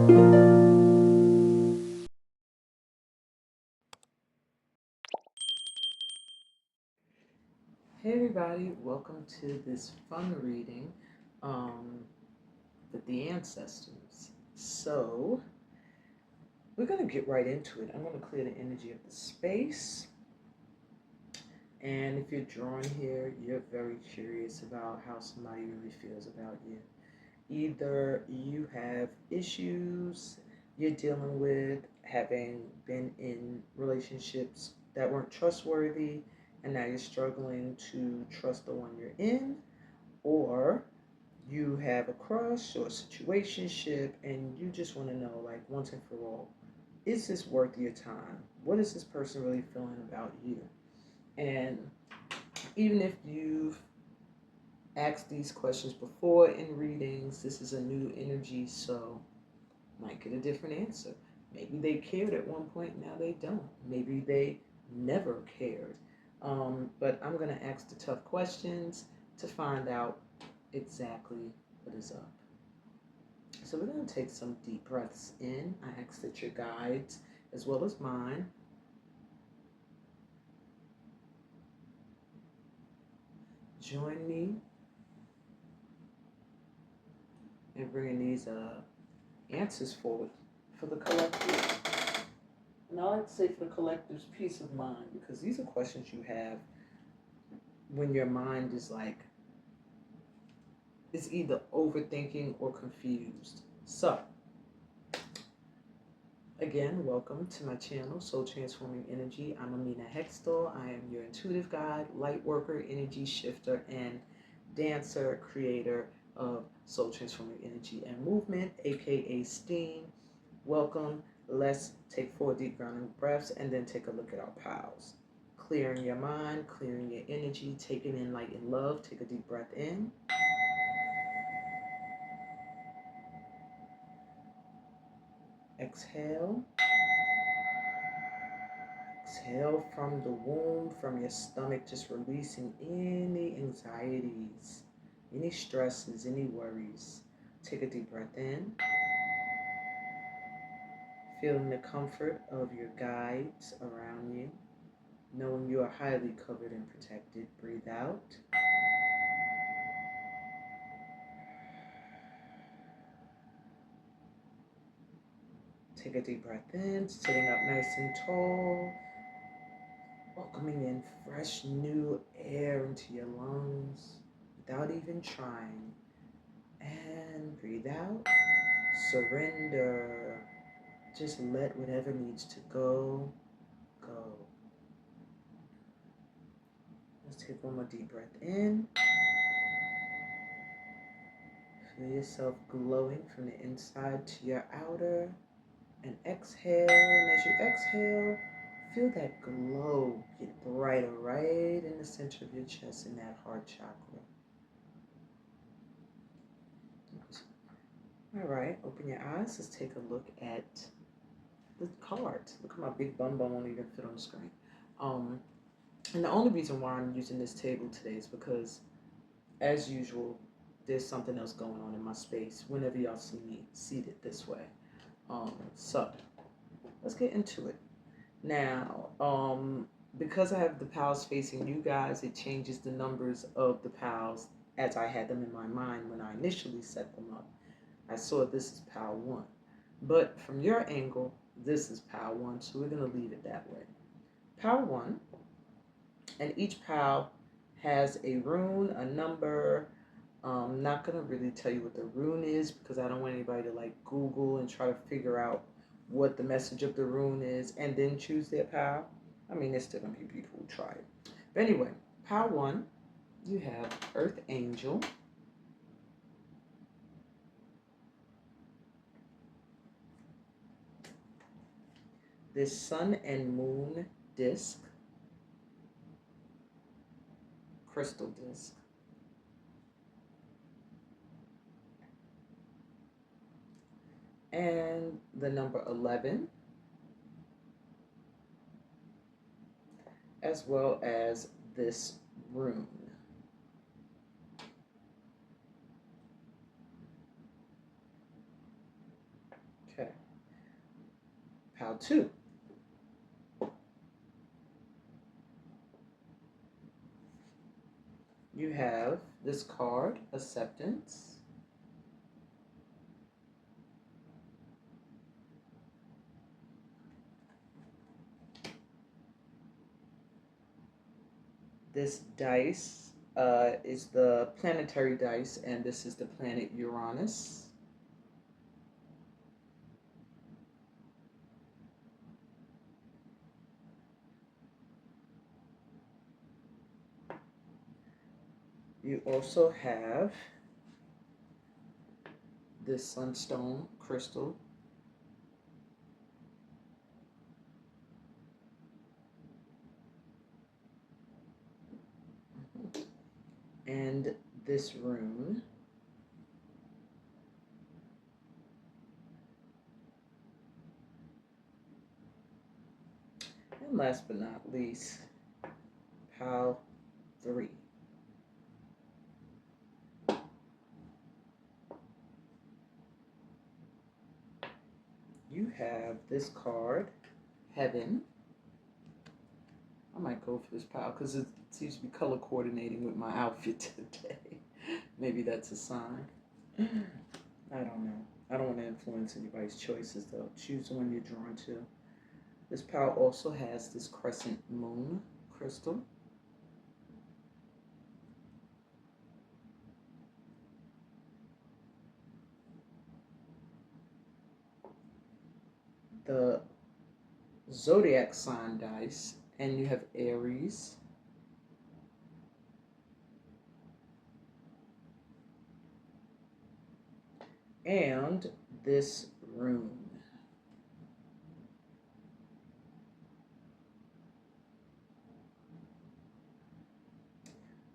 Hey everybody, welcome to this fun reading with the ancestors. So, we're going to get right into it. I'm going to clear the energy of the space. And if you're drawn here, you're very curious about how somebody really feels about you. Either you have issues you're dealing with, having been in relationships that weren't trustworthy, and now you're struggling to trust the one you're in, or you have a crush or a situationship and you just want to know, like, once and for all, is this worth your time? What is this person really feeling about you? And even if you've asked these questions before in readings, this is a new energy, so might get a different answer. Maybe they cared at one point, now they don't. Maybe they never cared. But I'm going to ask the tough questions to find out exactly what is up. So we're going to take some deep breaths in. I ask that your guides, as well as mine, join me in bringing these answers forward for the collective. And I like to say for the collective's peace of mind, because these are questions you have when your mind is like, it's either overthinking or confused. So, again, welcome to my channel, Soul Transforming Energy. I'm aminaheckstall. I am your intuitive guide, light worker, energy shifter, and dancer, creator of Soul Transforming Energy and Movement, aka STEAM. Welcome. Let's take 4 deep grounding breaths and then take a look at our pals. Clearing your mind, clearing your energy, taking in light and love. Take a deep breath in. Exhale. Exhale from the womb, from your stomach, just releasing any anxieties, any stresses, any worries. Take a deep breath in. Feeling the comfort of your guides around you, knowing you are highly covered and protected. Breathe out. Take a deep breath in, sitting up nice and tall, welcoming in fresh new air into your lungs without even trying. And breathe out. Surrender. Just let whatever needs to go, go. Let's take one more deep breath in. Feel yourself glowing from the inside to your outer. And exhale. And as you exhale, feel that glow get brighter right in the center of your chest, in that heart chakra. All right, open your eyes. Let's take a look at the cards. Look at my big bum won't even fit on the screen. And the only reason why I'm using this table today is because, as usual, there's something else going on in my space whenever y'all see me seated this way. So let's get into it. Now, because I have the pals facing you guys, it changes the numbers of the pals as I had them in my mind when I initially set them up. I saw this is pal 1. But from your angle, this is pal 1, so we're going to leave it that way. Pal 1, and each pal has a rune, a number. I'm not going to really tell you what the rune is because I don't want anybody to like Google and try to figure out what the message of the rune is and then choose their pal. I mean, there's still going to be people who try it. But anyway, pal 1, you have Earth Angel. This Sun and Moon disc, crystal disc. And the number 11, as well as this rune. Okay. Pile 2. You have this card, acceptance. This dice is the planetary dice, and this is the planet Uranus. You also have this sunstone crystal. And this rune. And last but not least, pile 3. You have this card, Heaven. I might go for this pile because it seems to be color coordinating with my outfit today. Maybe that's a sign. I don't know. I don't want to influence anybody's choices though. Choose the one you're drawn to. This pile also has this crescent moon crystal. The zodiac sign dice, and you have Aries. And this rune.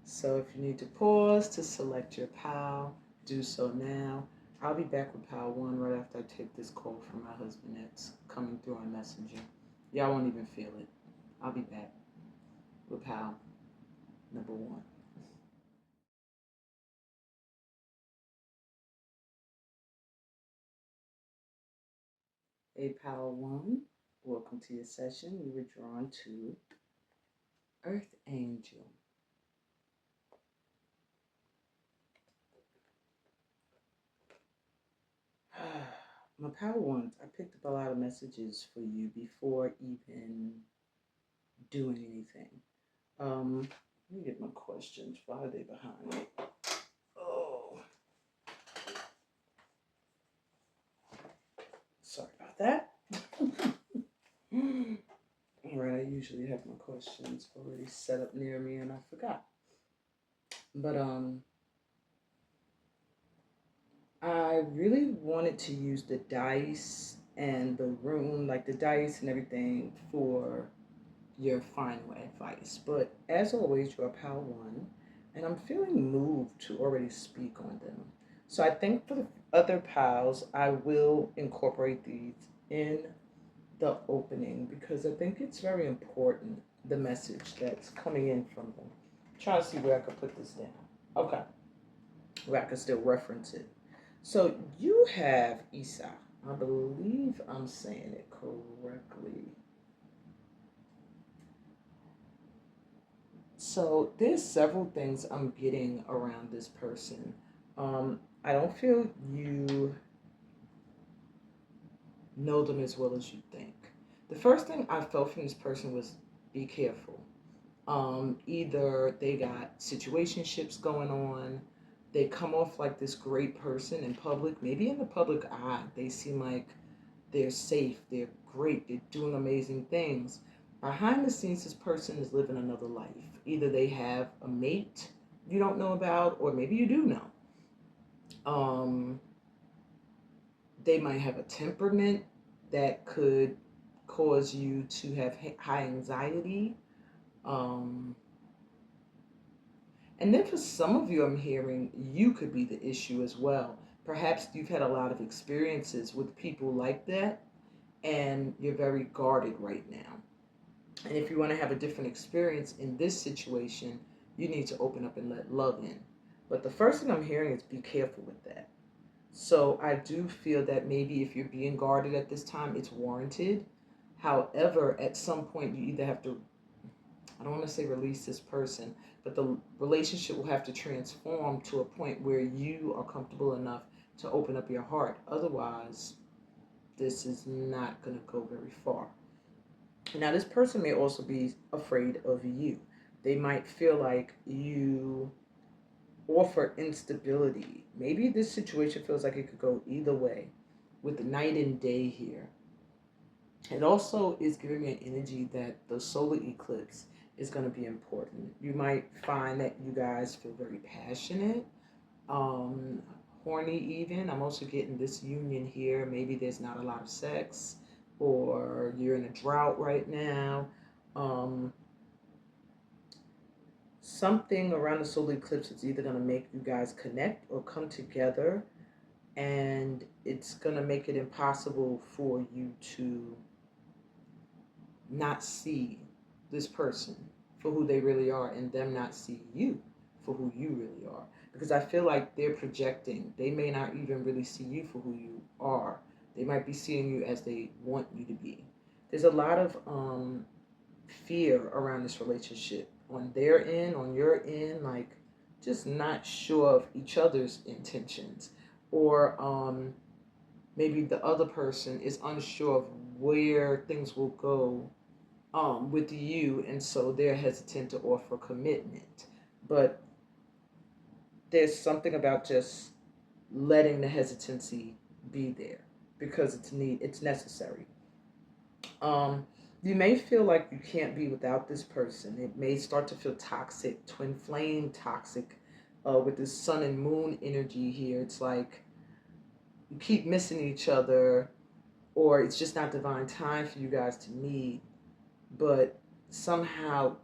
So if you need to pause to select your pile, do so now. I'll be back with pile 1 right after I take this call from my husband that's coming through on Messenger. Y'all won't even feel it. I'll be back with pile number 1. Hey, pile 1, welcome to your session. You were drawn to Earth Angel. My pile 1, I picked up a lot of messages for you before even doing anything. Let me get my questions. Why are they behind me? Oh, sorry about that. All right, I usually have my questions already set up near me and I forgot. But I really wanted to use the dice and the rune, like the dice and everything for your final advice. But as always, you're pile 1, and I'm feeling moved to already speak on them. So I think for the other piles, I will incorporate these in the opening because I think it's very important, the message that's coming in from them. Try to see where I could put this down. Okay. Where I could still reference it. So you have Isa. I believe I'm saying it correctly. So there's several things I'm getting around this person. I don't feel you know them as well as you think. The first thing I felt from this person was be careful. Either they got situationships going on, they come off like this great person in public, maybe in the public eye, they seem like they're safe, they're great, they're doing amazing things. Behind the scenes, this person is living another life. Either they have a mate you don't know about, or maybe you do know. They might have a temperament that could cause you to have high anxiety. And then for some of you, I'm hearing you could be the issue as well. Perhaps you've had a lot of experiences with people like that, and you're very guarded right now. And if you want to have a different experience in this situation, you need to open up and let love in. But the first thing I'm hearing is be careful with that. So I do feel that maybe if you're being guarded at this time, it's warranted. However, at some point, you either have to, I don't want to say release this person, but the relationship will have to transform to a point where you are comfortable enough to open up your heart. Otherwise, this is not going to go very far. Now, this person may also be afraid of you. They might feel like you offer instability. Maybe this situation feels like it could go either way with the night and day here. It also is giving me an energy that the solar eclipse is going to be important. You might find that you guys feel very passionate, um, horny even. I'm also getting this union here. Maybe there's not a lot of sex, or you're in a drought right now. Um, Something around the solar eclipse is either going to make you guys connect or come together, and it's going to make it impossible for you to not see this person for who they really are, and them not see you for who you really are. Because I feel like they're projecting. They may not even really see you for who you are. They might be seeing you as they want you to be. There's a lot of fear around this relationship on their end, on your end, like just not sure of each other's intentions, or maybe the other person is unsure of where things will go with you, and so they're hesitant to offer commitment. But there's something about just letting the hesitancy be there because it's necessary. Um, you may feel like you can't be without this person. It may start to feel toxic, twin flame toxic, with this sun and moon energy here. It's like you keep missing each other, or it's just not divine time for you guys to meet, but somehow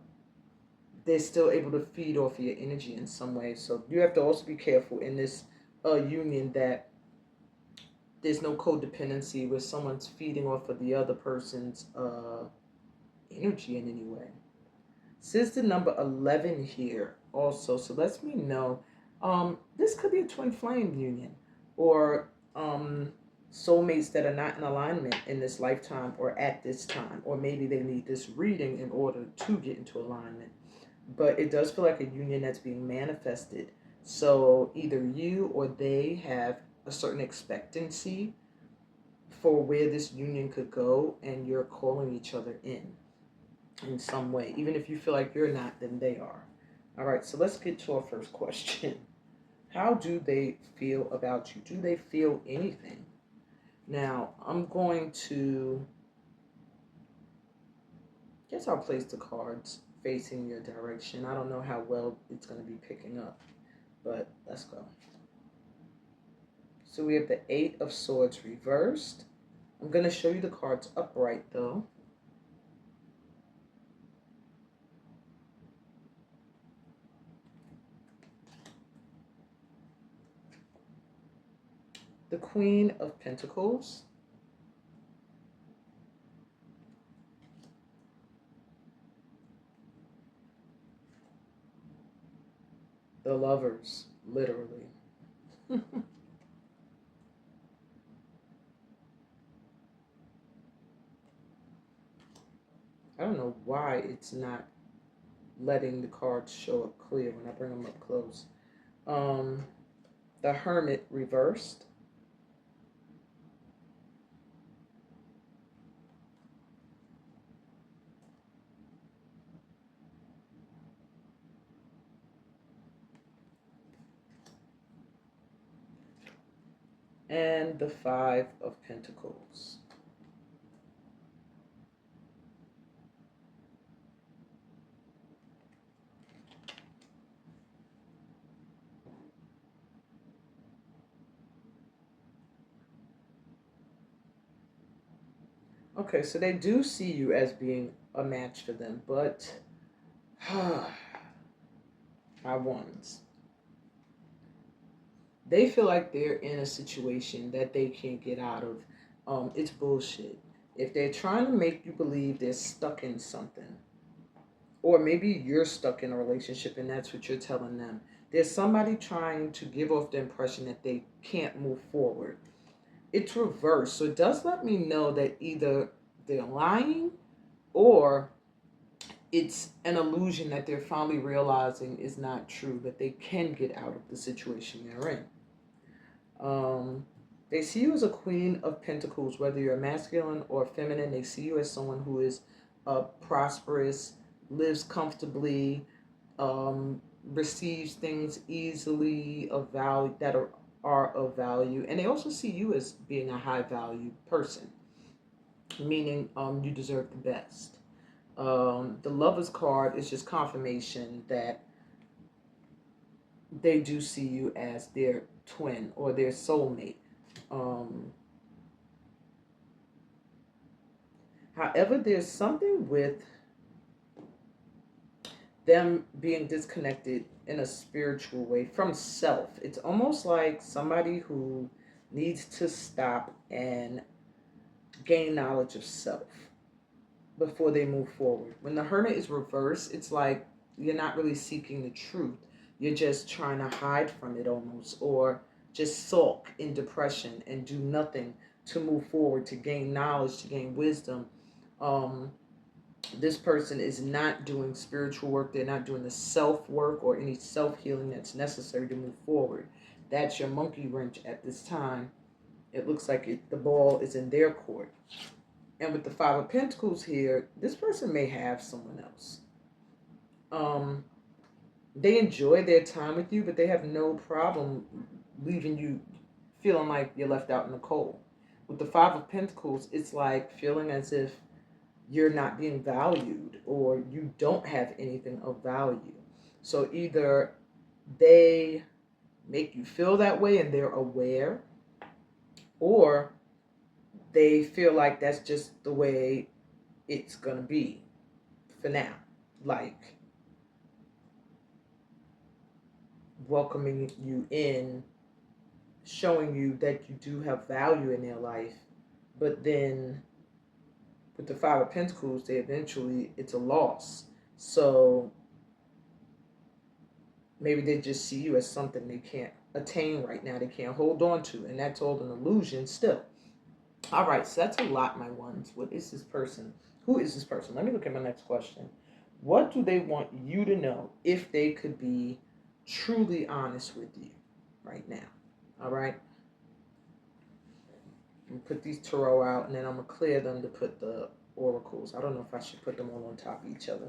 they're still able to feed off of your energy in some way. So you have to also be careful in this union that there's no codependency where someone's feeding off of the other person's energy in any way. Since the number 11 here also, so lets me know this could be a twin flame union, or soulmates that are not in alignment in this lifetime or at this time, or maybe they need this reading in order to get into alignment. But it does feel like a union that's being manifested. So either you or they have a certain expectancy for where this union could go, and you're calling each other in some way. Even if you feel like you're not, then they are. All right, so let's get to our first question. How do they feel about you? Do they feel anything? Now, I'm going to, guess I'll place the cards facing your direction. I don't know how well it's going to be picking up, but let's go. So we have the Eight of Swords reversed. I'm going to show you the cards upright, though. The Queen of Pentacles. The Lovers, literally. I don't know why it's not letting the cards show up clear when I bring them up close. The Hermit reversed. And the Five of Pentacles. Okay, so they do see you as being a match for them, but my ones. They feel like they're in a situation that they can't get out of. It's bullshit. If they're trying to make you believe they're stuck in something, or maybe you're stuck in a relationship and that's what you're telling them, There's somebody trying to give off the impression that they can't move forward. It's reversed. So it does let me know that either they're lying or it's an illusion that they're finally realizing is not true, that they can get out of the situation they're in. Um, they see you as a queen of pentacles, whether you're masculine or feminine. They see you as someone who is prosperous, lives comfortably, receives things easily of value that are of value, and they also see you as being a high value person, meaning you deserve the best. The Lover's card is just confirmation that they do see you as their twin or their soulmate. Um, However, there's something with them being disconnected in a spiritual way from self. It's almost like somebody who needs to stop and gain knowledge of self before they move forward. When the Hermit is reversed, it's like you're not really seeking the truth. You're just trying to hide from it almost, or just sulk in depression and do nothing to move forward, to gain knowledge, to gain wisdom. Um, this person is not doing spiritual work. They're not doing the self work or any self healing that's necessary to move forward. That's your monkey wrench at this time. It looks like the ball is in their court. And with the Five of Pentacles here, this person may have someone else. Um, they enjoy their time with you, but they have no problem leaving you feeling like you're left out in the cold. With the Five of Pentacles, it's like feeling as if you're not being valued or you don't have anything of value. So either they make you feel that way and they're aware, or they feel like that's just the way it's going to be for now. Like welcoming you in, showing you that you do have value in their life, but then with the Five of Pentacles, it's a loss. So maybe they just see you as something they can't attain right now, they can't hold on to, and that's all an illusion still. All right, so that's a lot, my ones. What is this person? Who is this person? Let me look at my next question. What do they want you to know if they could be truly honest with you right now? All right. I'm going to put these tarot out, and then I'm going to clear them to put the oracles. I don't know if I should put them all on top of each other.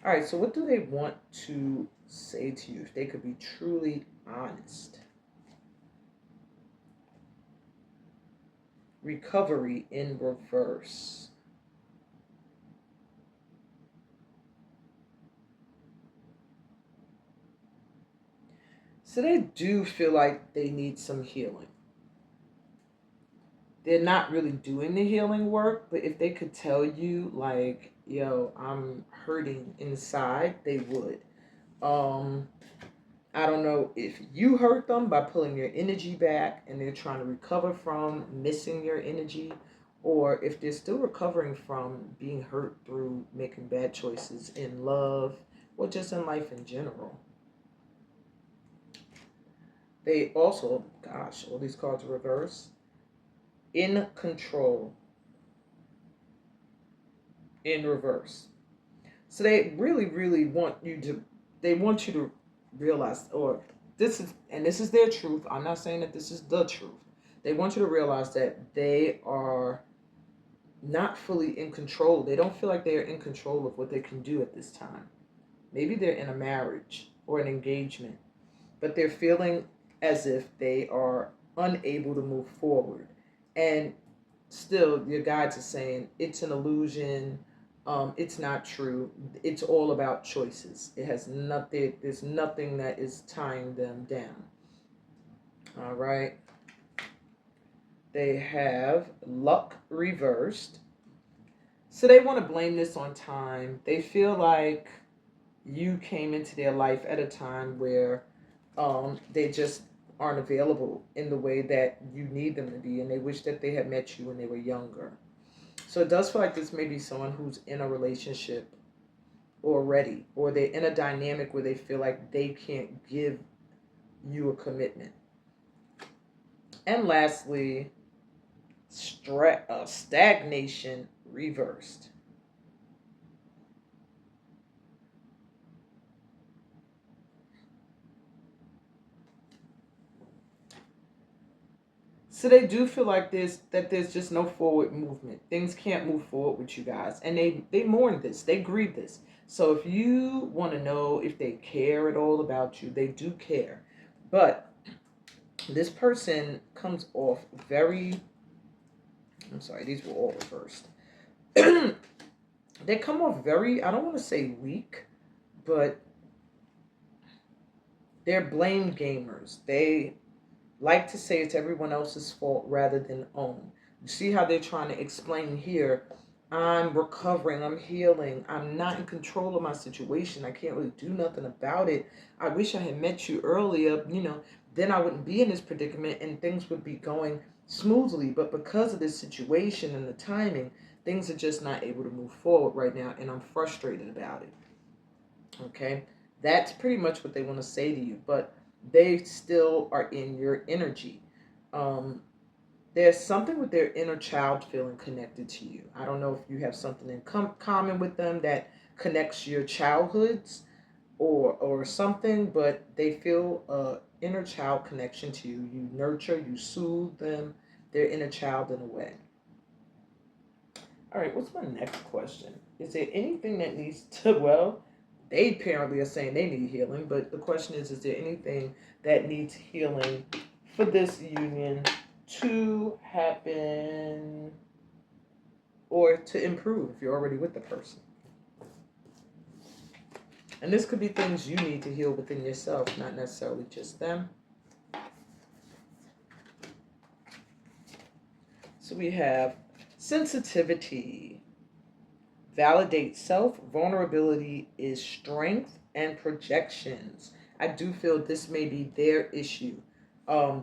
All right, so what do they want to say to you if they could be truly honest? Recovery in reverse. So they do feel like they need some healing. They're not really doing the healing work, but if they could tell you, like, yo, I'm hurting inside, they would. I don't know if you hurt them by pulling your energy back and they're trying to recover from missing your energy, or if they're still recovering from being hurt through making bad choices in love or just in life in general. They also, gosh, all these cards are reversed. In control. In reverse. So they really, really want you to, they want you to realize, or this is their truth. I'm not saying that this is the truth. They want you to realize that they are not fully in control. They don't feel like they are in control of what they can do at this time. Maybe they're in a marriage or an engagement, but they're feeling as if they are unable to move forward. And still, your guides are saying it's an illusion. It's not true. It's all about choices. It has nothing. There's nothing that is tying them down. All right. They have luck reversed. So they want to blame this on time. They feel like you came into their life at a time where they just aren't available in the way that you need them to be, and they wish that they had met you when they were younger. So it does feel like this may be someone who's in a relationship already, or they're in a dynamic where they feel like they can't give you a commitment. And lastly, stagnation reversed. So they do feel like there's just no forward movement. Things can't move forward with you guys, and they mourn this, they grieve this. So if you want to know if they care at all about you, they do care, but this person comes off very. I'm sorry, these were all reversed. They come off very. I don't want to say weak, but they're blame gamers. They like to say it's everyone else's fault rather than own. You see how they're trying to explain here, I'm recovering, I'm healing, I'm not in control of my situation, I can't really do nothing about it. I wish I had met you earlier, then I wouldn't be in this predicament and things would be going smoothly. But because of this situation and the timing, things are just not able to move forward right now, and I'm frustrated about it. Okay? That's pretty much what they want to say to you, but they still are in your energy. Um, there's something with their inner child feeling connected to you. I don't know if you have something in common with them that connects your childhoods or something, but they feel inner child connection to you. You nurture, you soothe them, their inner child in a way. All right, what's my next question? Is there anything that needs to, well, they apparently are saying they need healing, but the question is there anything that needs healing for this union to happen or to improve if you're already with the person? And this could be things you need to heal within yourself, not necessarily just them. So we have sensitivity. Validate self. Vulnerability is strength and projections. I do feel this may be their issue.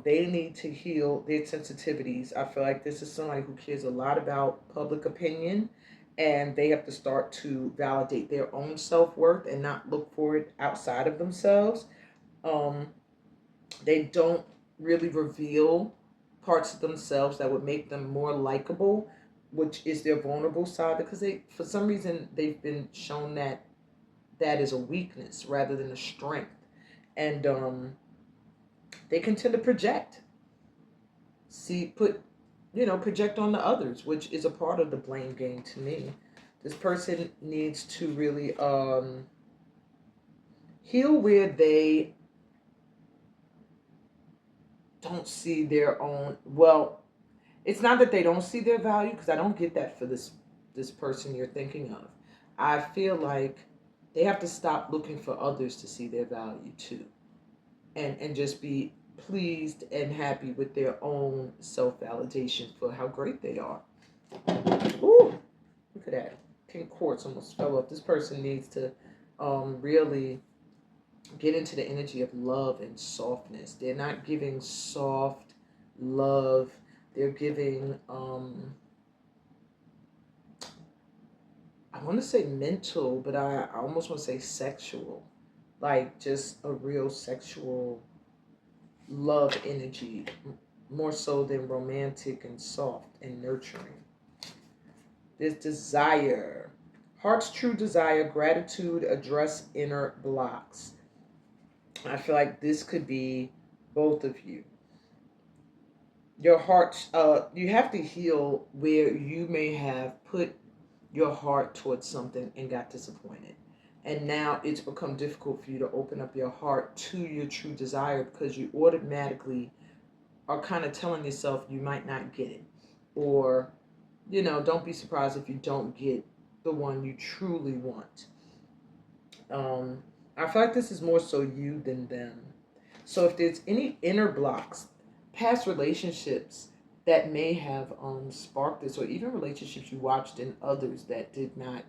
They need to heal their sensitivities. I feel like this is somebody who cares a lot about public opinion, and they have to start to validate their own self-worth and not look for it outside of themselves. Um, they don't really reveal parts of themselves that would make them more likable, which is their vulnerable side, because they, for some reason, they've been shown that that is a weakness rather than a strength. And they can tend to project. Project on the others, which is a part of the blame game to me. This person needs to really heal where they don't see their own. Well, it's not that they don't see their value, because I don't get that for this person you're thinking of. I feel like they have to stop looking for others to see their value too, and just be pleased and happy with their own self-validation for how great they are. Ooh, look at that. Pink quartz almost fell off. This person needs to really get into the energy of love and softness. They're not giving soft love. They're giving, I want to say mental, but I almost want to say sexual. Like just a real sexual love energy, more so than romantic and soft and nurturing. There's desire. Heart's true desire, gratitude, address inner blocks. I feel like this could be both of you. Your heart, you have to heal where you may have put your heart towards something and got disappointed. And now it's become difficult for you to open up your heart to your true desire, because you automatically are kind of telling yourself you might not get it. Or, don't be surprised if you don't get the one you truly want. I feel like this is more so you than them. So if there's any inner blocks, past relationships that may have sparked this, or even relationships you watched in others that did not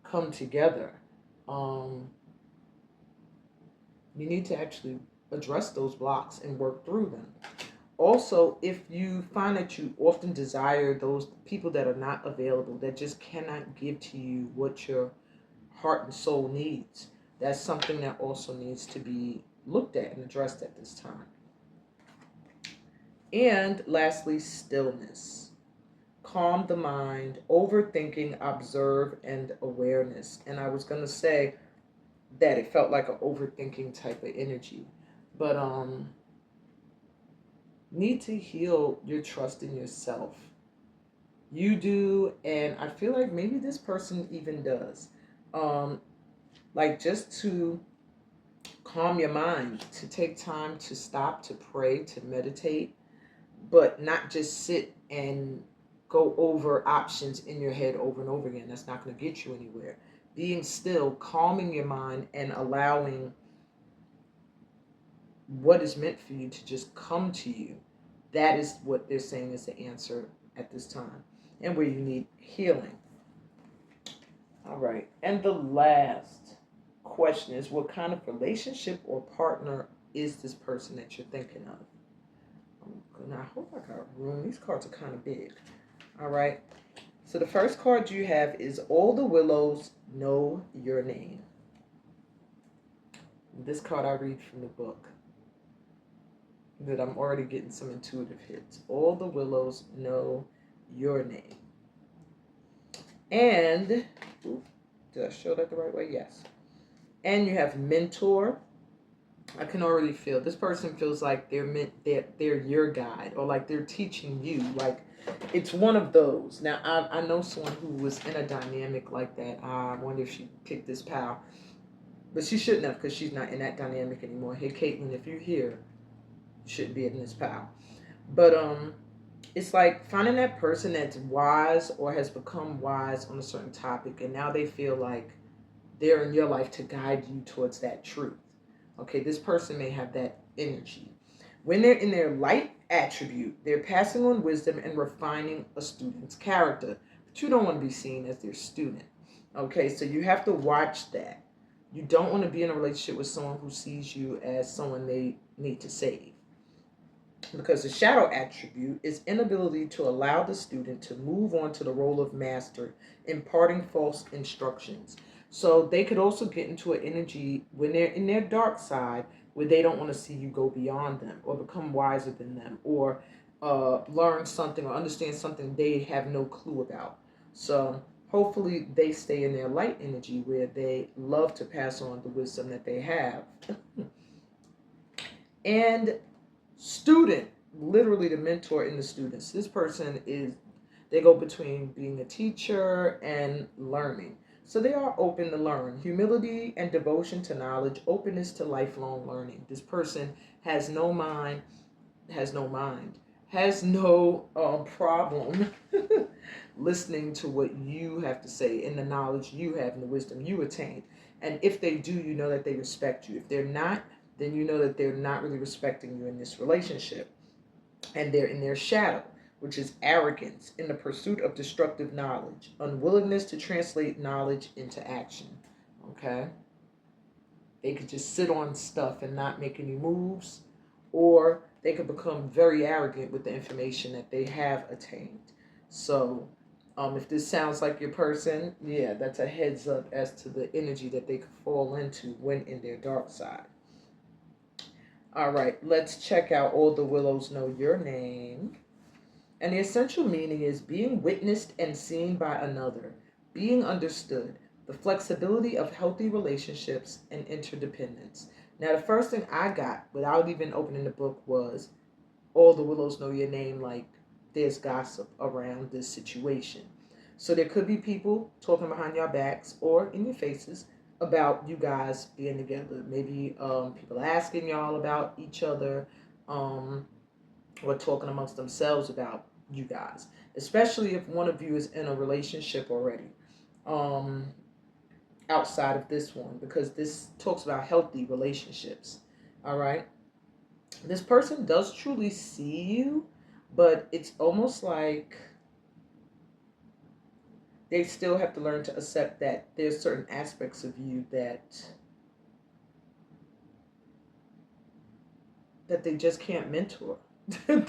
come together, you need to actually address those blocks and work through them. Also, if you find that you often desire those people that are not available, that just cannot give to you what your heart and soul needs. That's something that also needs to be looked at and addressed at this time. And lastly, stillness. Calm the mind, overthinking, observe, and awareness. And I was going to say that it felt like an overthinking type of energy. But need to heal your trust in yourself. You do, and I feel like maybe this person even does. Like just to calm your mind, to take time to stop, to pray, to meditate, but not just sit and go over options in your head over and over again. That's not going to get you anywhere. Being still, calming your mind, and allowing what is meant for you to just come to you. That is what they're saying is the answer at this time, and where you need healing. All right. And the last question is, what kind of relationship or partner is this person that you're thinking of? And I hope I got room. These cards are kind of big. All right. So the first card you have is All the Willows Know Your Name. This card I read from the book that I'm already getting some intuitive hits. All the willows know your name. And, did I show that the right way? Yes. And you have mentor. I can already feel this person feels like they're your guide, or like they're teaching you. Like it's one of those. Now I know someone who was in a dynamic like that. I wonder if she picked this pal, but she shouldn't have, because she's not in that dynamic anymore. Hey Caitlin, if you're here, you shouldn't be in this pal. But it's like finding that person that's wise or has become wise on a certain topic, and now they feel like they're in your life to guide you towards that truth. Okay, this person may have that energy. When they're in their light attribute, they're passing on wisdom and refining a student's character. But you don't want to be seen as their student. Okay, so you have to watch that. You don't want to be in a relationship with someone who sees you as someone they need to save. Because the shadow attribute is inability to allow the student to move on to the role of master, imparting false instructions. So they could also get into an energy when they're in their dark side where they don't want to see you go beyond them or become wiser than them, or learn something or understand something they have no clue about. So hopefully they stay in their light energy where they love to pass on the wisdom that they have. And student, literally the mentor in the students. This person is, they go between being a teacher and learning. So they are open to learn. Humility and devotion to knowledge, openness to lifelong learning. This person has no mind, has no problem listening to what you have to say and the knowledge you have and the wisdom you attain. And if they do, you know that they respect you. If they're not, then you know that they're not really respecting you in this relationship. And they're in their shadow, which is arrogance in the pursuit of destructive knowledge, unwillingness to translate knowledge into action. Okay? They could just sit on stuff and not make any moves, or they could become very arrogant with the information that they have attained. So, if this sounds like your person, yeah, that's a heads up as to the energy that they could fall into when in their dark side. All right, let's check out All the Willows Know Your Name. And the essential meaning is being witnessed and seen by another, being understood, the flexibility of healthy relationships and interdependence. Now, the first thing I got without even opening the book was All the Willows Know Your Name, like there's gossip around this situation. So there could be people talking behind your backs or in your faces about you guys being together. Maybe people asking y'all about each other, or talking amongst themselves about you guys, especially if one of you is in a relationship already, outside of this one, because this talks about healthy relationships. All right, this person does truly see you, but it's almost like they still have to learn to accept that there's certain aspects of you that they just can't mentor.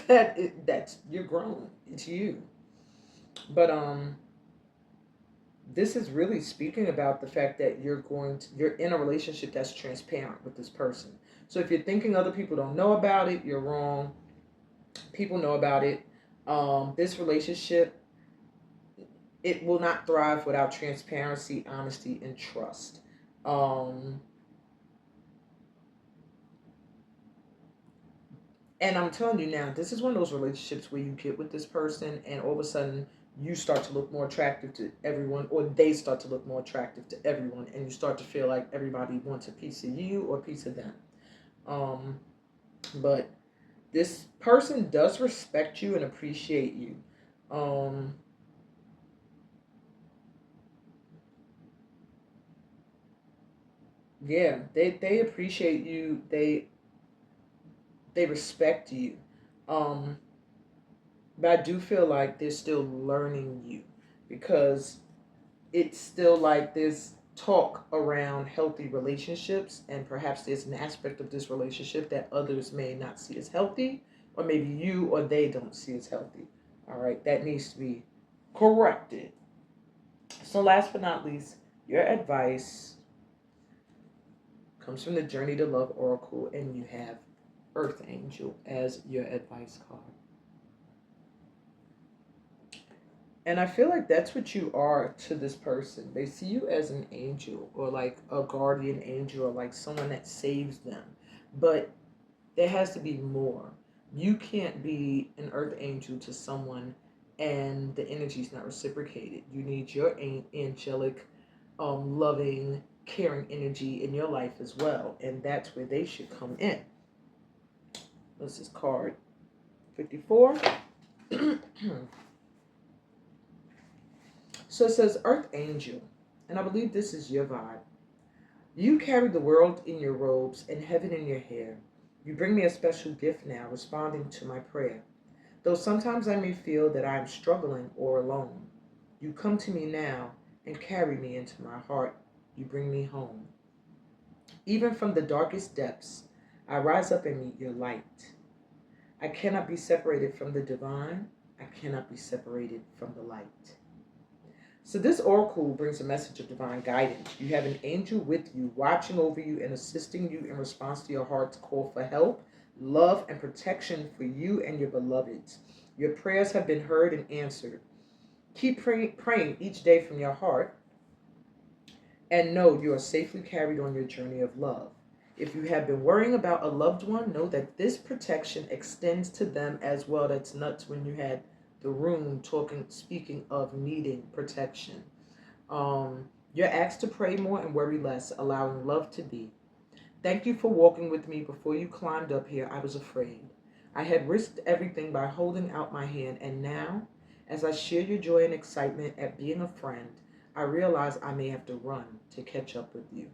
That's you're grown. It's you. But this is really speaking about the fact that you're in a relationship that's transparent with this person. So if you're thinking other people don't know about it, you're wrong. People know about it. This relationship, it will not thrive without transparency, honesty, and trust. Um, and I'm telling you now, this is one of those relationships where you get with this person, and all of a sudden you start to look more attractive to everyone, or they start to look more attractive to everyone, and you start to feel like everybody wants a piece of you or a piece of them. Um, but this person does respect you and appreciate you. Um, yeah, they appreciate you. They respect you. Um, but I do feel like they're still learning you, because it's still like there's talk around healthy relationships, and perhaps there's an aspect of this relationship that others may not see as healthy, or maybe you or they don't see as healthy. All right, that needs to be corrected. So, last but not least, your advice comes from the Journey to Love Oracle, and you have Earth Angel as your advice card. And I feel like that's what you are to this person. They see you as an angel, or like a guardian angel, or like someone that saves them. But there has to be more. You can't be an earth angel to someone and the energy is not reciprocated. You need your angelic, loving, caring energy in your life as well. And that's where they should come in. This is card 54. So it says Earth Angel, and I believe this is your vibe. You carry the world in your robes and heaven in your hair. You bring me a special gift now, responding to my prayer. Though sometimes I may feel that I am struggling or alone, you come to me now and carry me into my heart. You bring me home. Even from the darkest depths, I rise up and meet your light. I cannot be separated from the divine. I cannot be separated from the light. So this oracle brings a message of divine guidance. You have an angel with you, watching over you and assisting you in response to your heart's call for help, love, and protection for you and your beloveds. Your prayers have been heard and answered. Keep praying each day from your heart, and know you are safely carried on your journey of love. If you have been worrying about a loved one, know that this protection extends to them as well. That's nuts when you had the room speaking of needing protection. You're asked to pray more and worry less, allowing love to be. Thank you for walking with me. Before you climbed up here, I was afraid. I had risked everything by holding out my hand, and now, as I share your joy and excitement at being a friend, I realize I may have to run to catch up with you.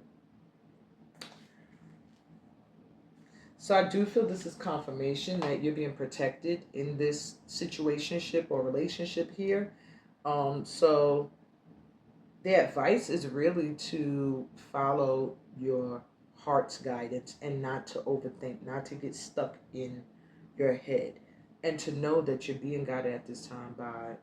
So I do feel this is confirmation that you're being protected in this situationship or relationship here. So the advice is really to follow your heart's guidance and not to overthink, not to get stuck in your head, and to know that you're being guided at this time by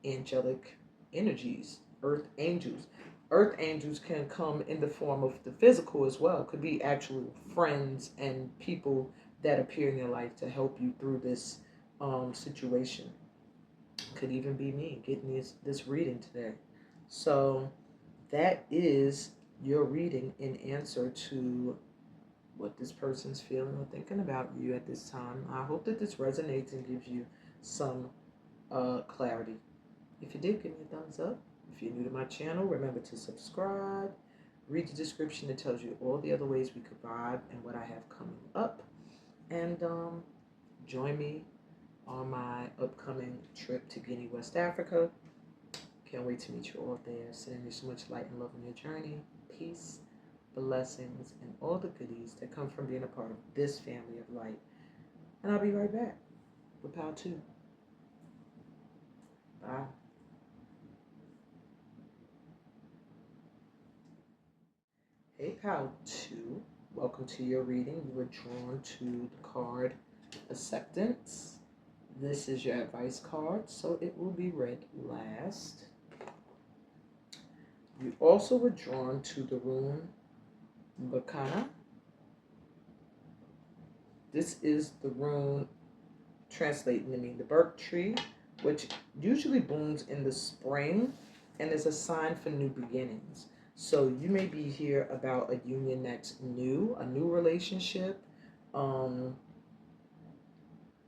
angelic energies, earth angels. Earth angels can come in the form of the physical as well. It could be actual friends and people that appear in your life to help you through this situation. Could even be me getting this reading today. So that is your reading in answer to what this person's feeling or thinking about you at this time. I hope that this resonates and gives you some clarity. If you did, give me a thumbs up. If you're new to my channel, remember to subscribe. Read the description. It tells you all the other ways we could vibe and what I have coming up. And join me on my upcoming trip to Guinea, West Africa. Can't wait to meet you all there. Sending you so much light and love on your journey. Peace, blessings, and all the goodies that come from being a part of this family of light. And I'll be right back with Power 2. Bye. Hey, Power 2. Welcome to your reading. You were drawn to the card Acceptance. This is your advice card, so it will be read last. You also were drawn to the rune Bakana. This is the rune translating to mean the birch tree, which usually blooms in the spring and is a sign for new beginnings. So you may be here about a union that's new, a new relationship,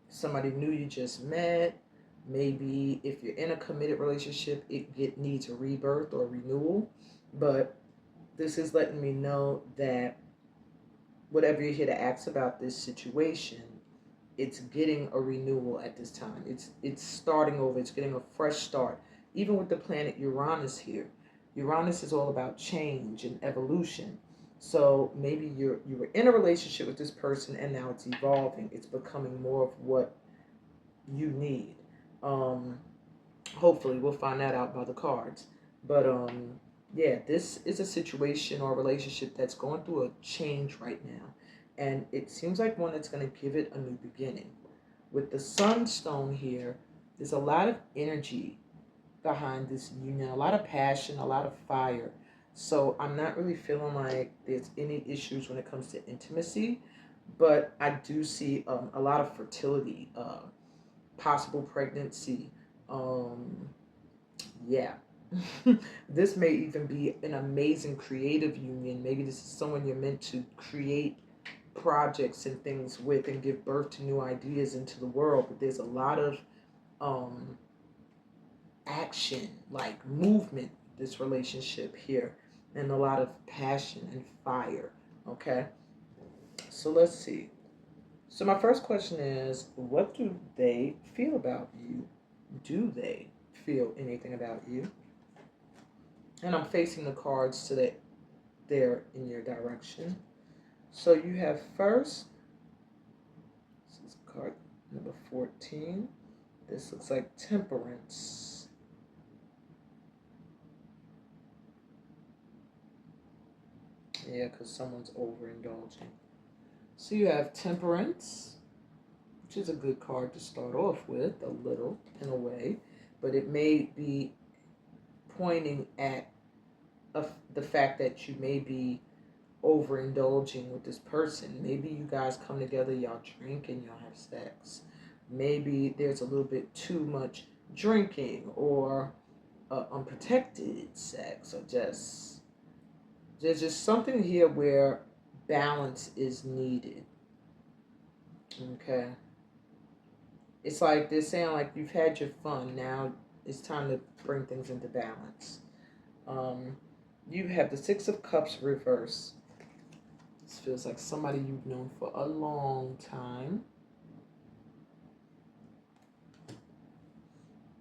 somebody new you just met. Maybe if you're in a committed relationship, it needs a rebirth or a renewal. But this is letting me know that whatever you're here to ask about this situation, it's getting a renewal at this time. It's starting over. It's getting a fresh start. Even with the planet Uranus here, Uranus is all about change and evolution. So maybe you were in a relationship with this person and now it's evolving. It's becoming more of what you need. Um, Hopefully, we'll find that out by the cards. But yeah, this is a situation or a relationship that's going through a change right now, and it seems like one that's going to give it a new beginning. With the sunstone here, there's a lot of energy behind this union, a lot of passion, a lot of fire. So I'm not really feeling like there's any issues when it comes to intimacy, but I do see a lot of fertility, possible pregnancy. Um, yeah. This may even be an amazing creative union. Maybe this is someone you're meant to create projects and things with and give birth to new ideas into the world. But there's a lot of um, action, like movement, this relationship here, and a lot of passion and fire. Okay, so let's see. So my first question is, what do they feel about you? Do they feel anything about you? And I'm facing the cards so that they're in your direction. So you have first, this is card number 14. This looks like temperance. Yeah, because someone's overindulging. So you have temperance, which is a good card to start off with, a little in a way, but it may be pointing at the fact that you may be overindulging with this person. Maybe you guys come together, y'all drink and y'all have sex. Maybe there's a little bit too much drinking or unprotected sex, or just there's just something here where balance is needed. Okay, it's like they're saying, like, you've had your fun, now it's time to bring things into balance. Um, you have the Six of Cups reverse. This feels like somebody you've known for a long time.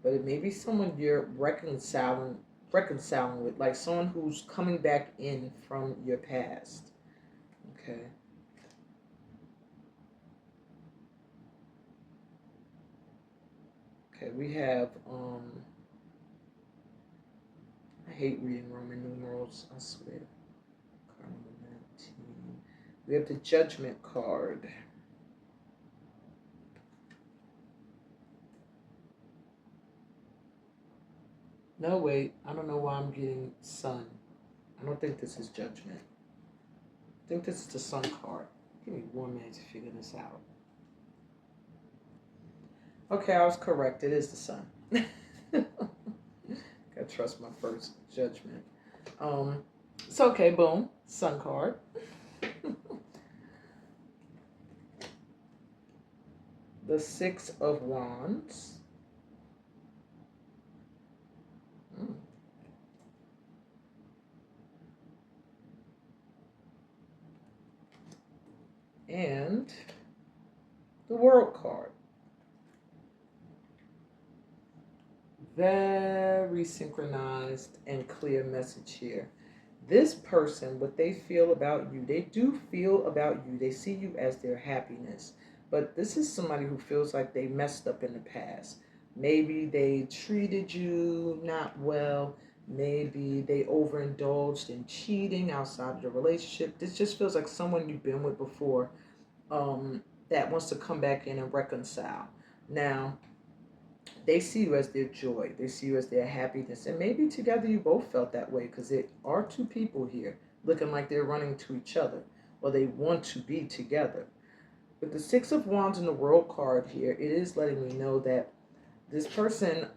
But it may be someone you're reconciling with, like someone who's coming back in from your past. Okay. Okay, we have I hate reading Roman numerals, I swear. Card number 19. We have the Judgment card. No, wait. I don't know why I'm getting Sun. I don't think this is Judgment. I think this is the Sun card. Give me 1 minute to figure this out. Okay, I was correct. It is the Sun. Gotta trust my first judgment. It's okay. Boom. Sun card. The Six of Wands. And the World card. Very synchronized and clear message here. This person, what they feel about you, they do feel about you. They see you as their happiness. But this is somebody who feels like they messed up in the past. Maybe they treated you not well. Maybe they overindulged in cheating outside of the relationship. This just feels like someone you've been with before, that wants to come back in and reconcile. Now, they see you as their joy. They see you as their happiness. And maybe together you both felt that way, because there are two people here looking like they're running to each other, or they want to be together. With the Six of Wands and the World card here, it is letting me know that this person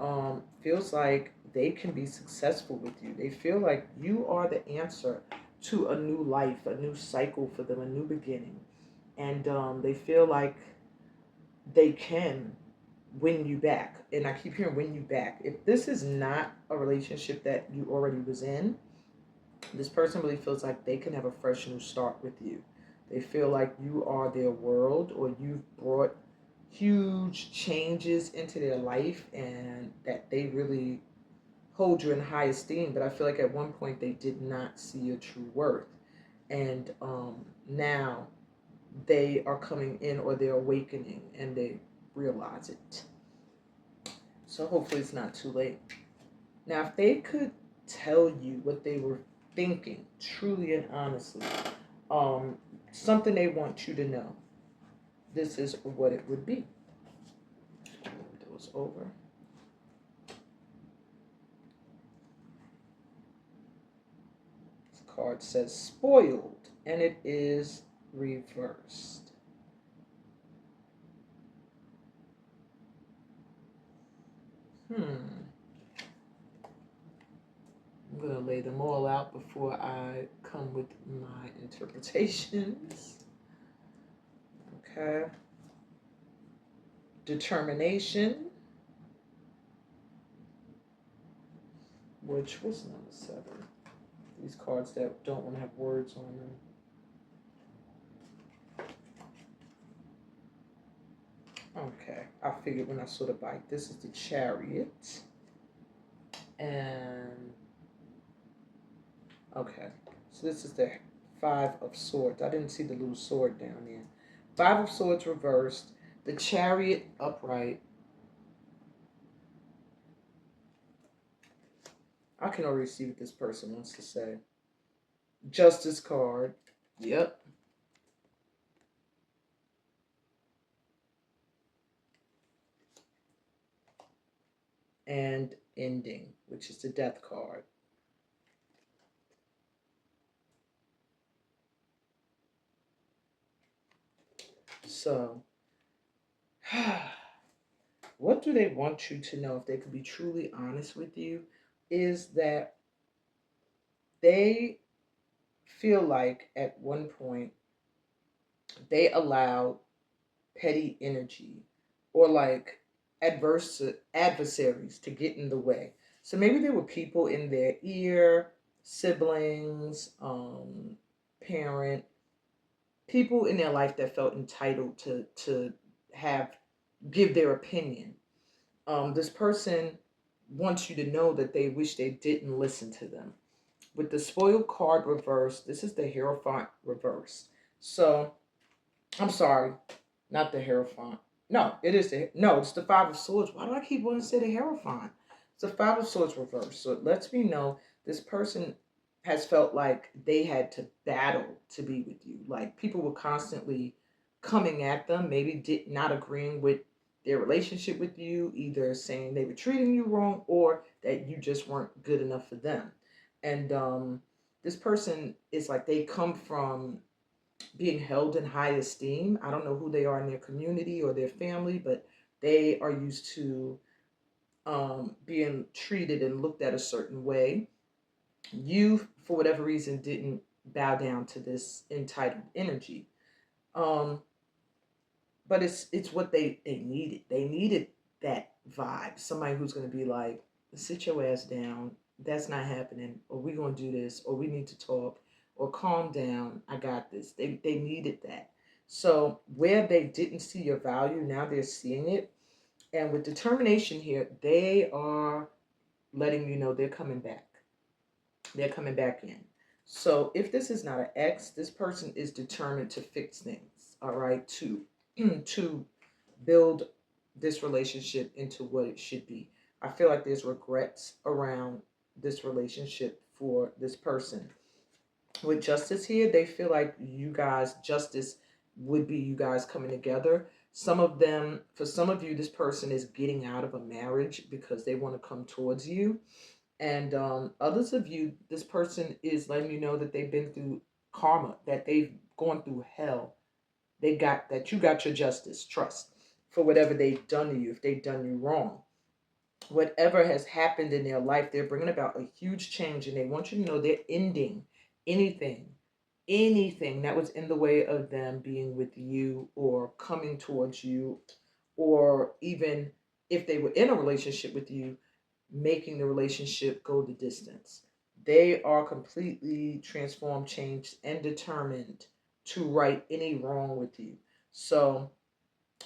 feels like they can be successful with you. They feel like you are the answer to a new life, a new cycle for them, a new beginning. And they feel like they can win you back. And I keep hearing win you back. If this is not a relationship that you already was in, this person really feels like they can have a fresh new start with you. They feel like you are their world, or you've brought huge changes into their life, and that they really hold you in high esteem. But I feel like at one point they did not see your true worth. And now they are coming in, or they're awakening, and they realize it. So hopefully it's not too late. Now, if they could tell you what they were thinking, truly and honestly, um, something they want you to know, this is what it would be. Move those over. This card says spoiled, and it is reversed. I'm going to lay them all out before I come with my interpretations. Okay. Determination, which was number 7. These cards that don't want to have words on them. Okay, I figured when I saw the bike. This is the Chariot. And, okay, so this is the 5 of Swords. I didn't see the little sword down there. 5 of Swords reversed. The Chariot upright. I can already see what this person wants to say. Justice card. Yep. And ending, which is the Death card. So, what do they want you to know, if they could be truly honest with you, is that they feel like at one point they allowed petty energy, or like adversaries to get in the way. So maybe there were people in their ear, siblings, parent, people in their life that felt entitled to have give their opinion. This person wants you to know that they wish they didn't listen to them. With the spoiled card reverse, this is the Hierophant reverse. So, I'm sorry, not the Hierophant. No, it is it's the 5 of Swords. Why do I keep wanting to say the Hierophant? It's the 5 of Swords reverse. So it lets me know this person has felt like they had to battle to be with you. Like people were constantly coming at them, maybe did not agreeing with their relationship with you, either saying they were treating you wrong, or that you just weren't good enough for them. And this person is like, they come from being held in high esteem. I don't know who they are in their community or their family, but they are used to being treated and looked at a certain way. You, for whatever reason, didn't bow down to this entitled energy. Um, but it's what they needed. They needed that vibe. Somebody who's going to be like, sit your ass down. That's not happening. Or we're going to do this. Or we need to talk. Or calm down. I got this. They needed that. So where they didn't see your value, now they're seeing it. And with determination here, they are letting you know they're coming back. They're coming back in. So if this is not an ex, this person is determined to fix things. All right, to build this relationship into what it should be. I feel like there's regrets around this relationship for this person. With justice here, they feel like you guys, justice would be you guys coming together. Some of them, for some of you, this person is getting out of a marriage because they want to come towards you. And others of you, this person is letting you know that they've been through karma, that they've gone through hell. They got that you got your justice, trust, for whatever they've done to you, if they've done you wrong. Whatever has happened in their life, they're bringing about a huge change, and they want you to know they're ending anything, anything that was in the way of them being with you or coming towards you, or even if they were in a relationship with you, making the relationship go the distance. They are completely transformed, changed, and determined to right any wrong with you. So,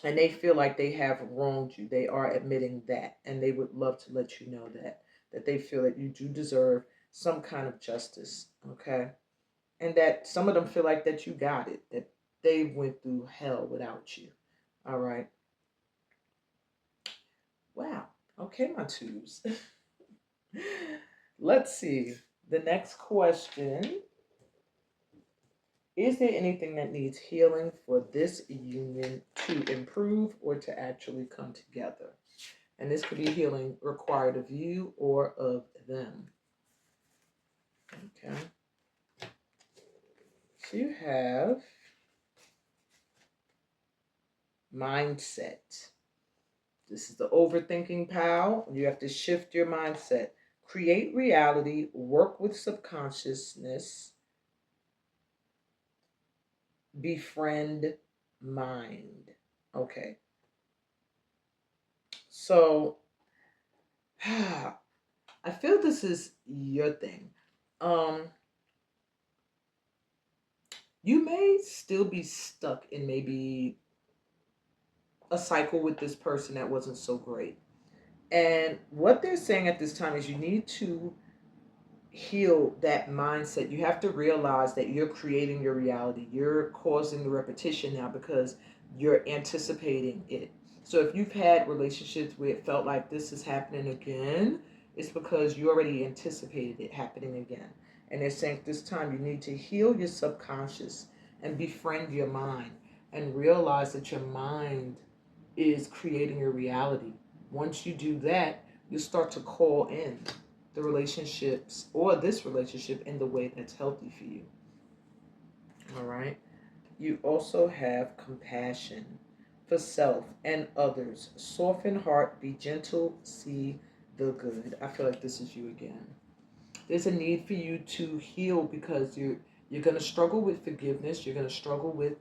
and they feel like they have wronged you. They are admitting that, and they would love to let you know that they feel that you do deserve some kind of justice, okay? And that some of them feel like that you got it, that they went through hell without you. All right. Wow. Okay, my twos. Let's see. The next question. Is there anything that needs healing for this union to improve or to actually come together? And this could be healing required of you or of them. Okay. So you have mindset. This is the overthinking pal. You have to shift your mindset. Create reality, work with subconsciousness, befriend mind. Okay. So I feel this is your thing. Um, you may still be stuck in maybe a cycle with this person that wasn't so great. And what they're saying at this time is you need to heal that mindset. You have to realize that you're creating your reality. You're causing the repetition now because you're anticipating it. So if you've had relationships where it felt like this is happening again, it's because you already anticipated it happening again. And they're saying this time you need to heal your subconscious and befriend your mind and realize that your mind is creating your reality. Once you do that, you start to call in the relationships or this relationship in the way that's healthy for you. All right. You also have compassion for self and others. Soften heart, be gentle, see the good. I feel like this is you again. There's a need for you to heal because you're going to struggle with forgiveness. You're going to struggle with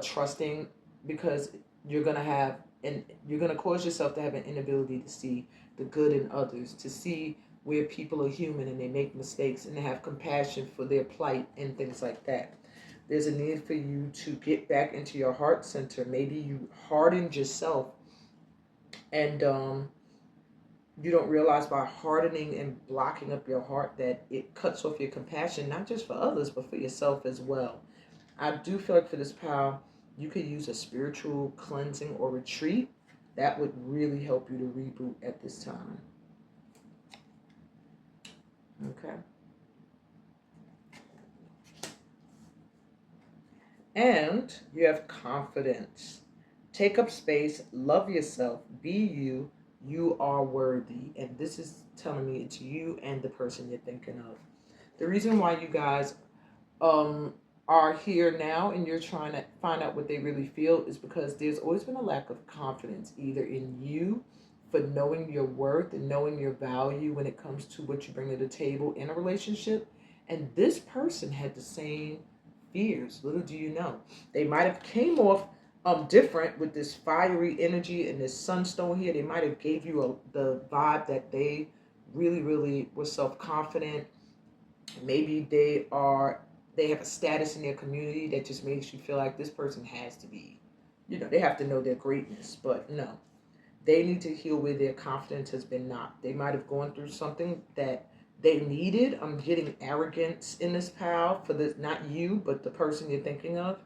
trusting because you're going to have and you're going to cause yourself to have an inability to see the good in others, to see where people are human and they make mistakes and they have compassion for their plight and things like that. There's a need for you to get back into your heart center. Maybe you hardened yourself and you don't realize by hardening and blocking up your heart that it cuts off your compassion, not just for others, but for yourself as well. I do feel like for this pal, you could use a spiritual cleansing or retreat. That would really help you to reboot at this time. Okay. And you have confidence. Take up space, love yourself, be you. You are worthy. And this is telling me it's you and the person you're thinking of. The reason why you guys um, are here now and you're trying to find out what they really feel is because there's always been a lack of confidence either in you for knowing your worth and knowing your value when it comes to what you bring to the table in a relationship. And this person had the same fears. Little do you know. They might have came off different with this fiery energy and this sunstone here. They might have gave you the vibe that they really, really were self-confident. Maybe they have a status in their community that just makes you feel like this person has to be, they have to know their greatness. But no, they need to heal where their confidence has been knocked. They might have gone through something that they needed. I'm getting arrogance in this pal for this, not you, but the person you're thinking of.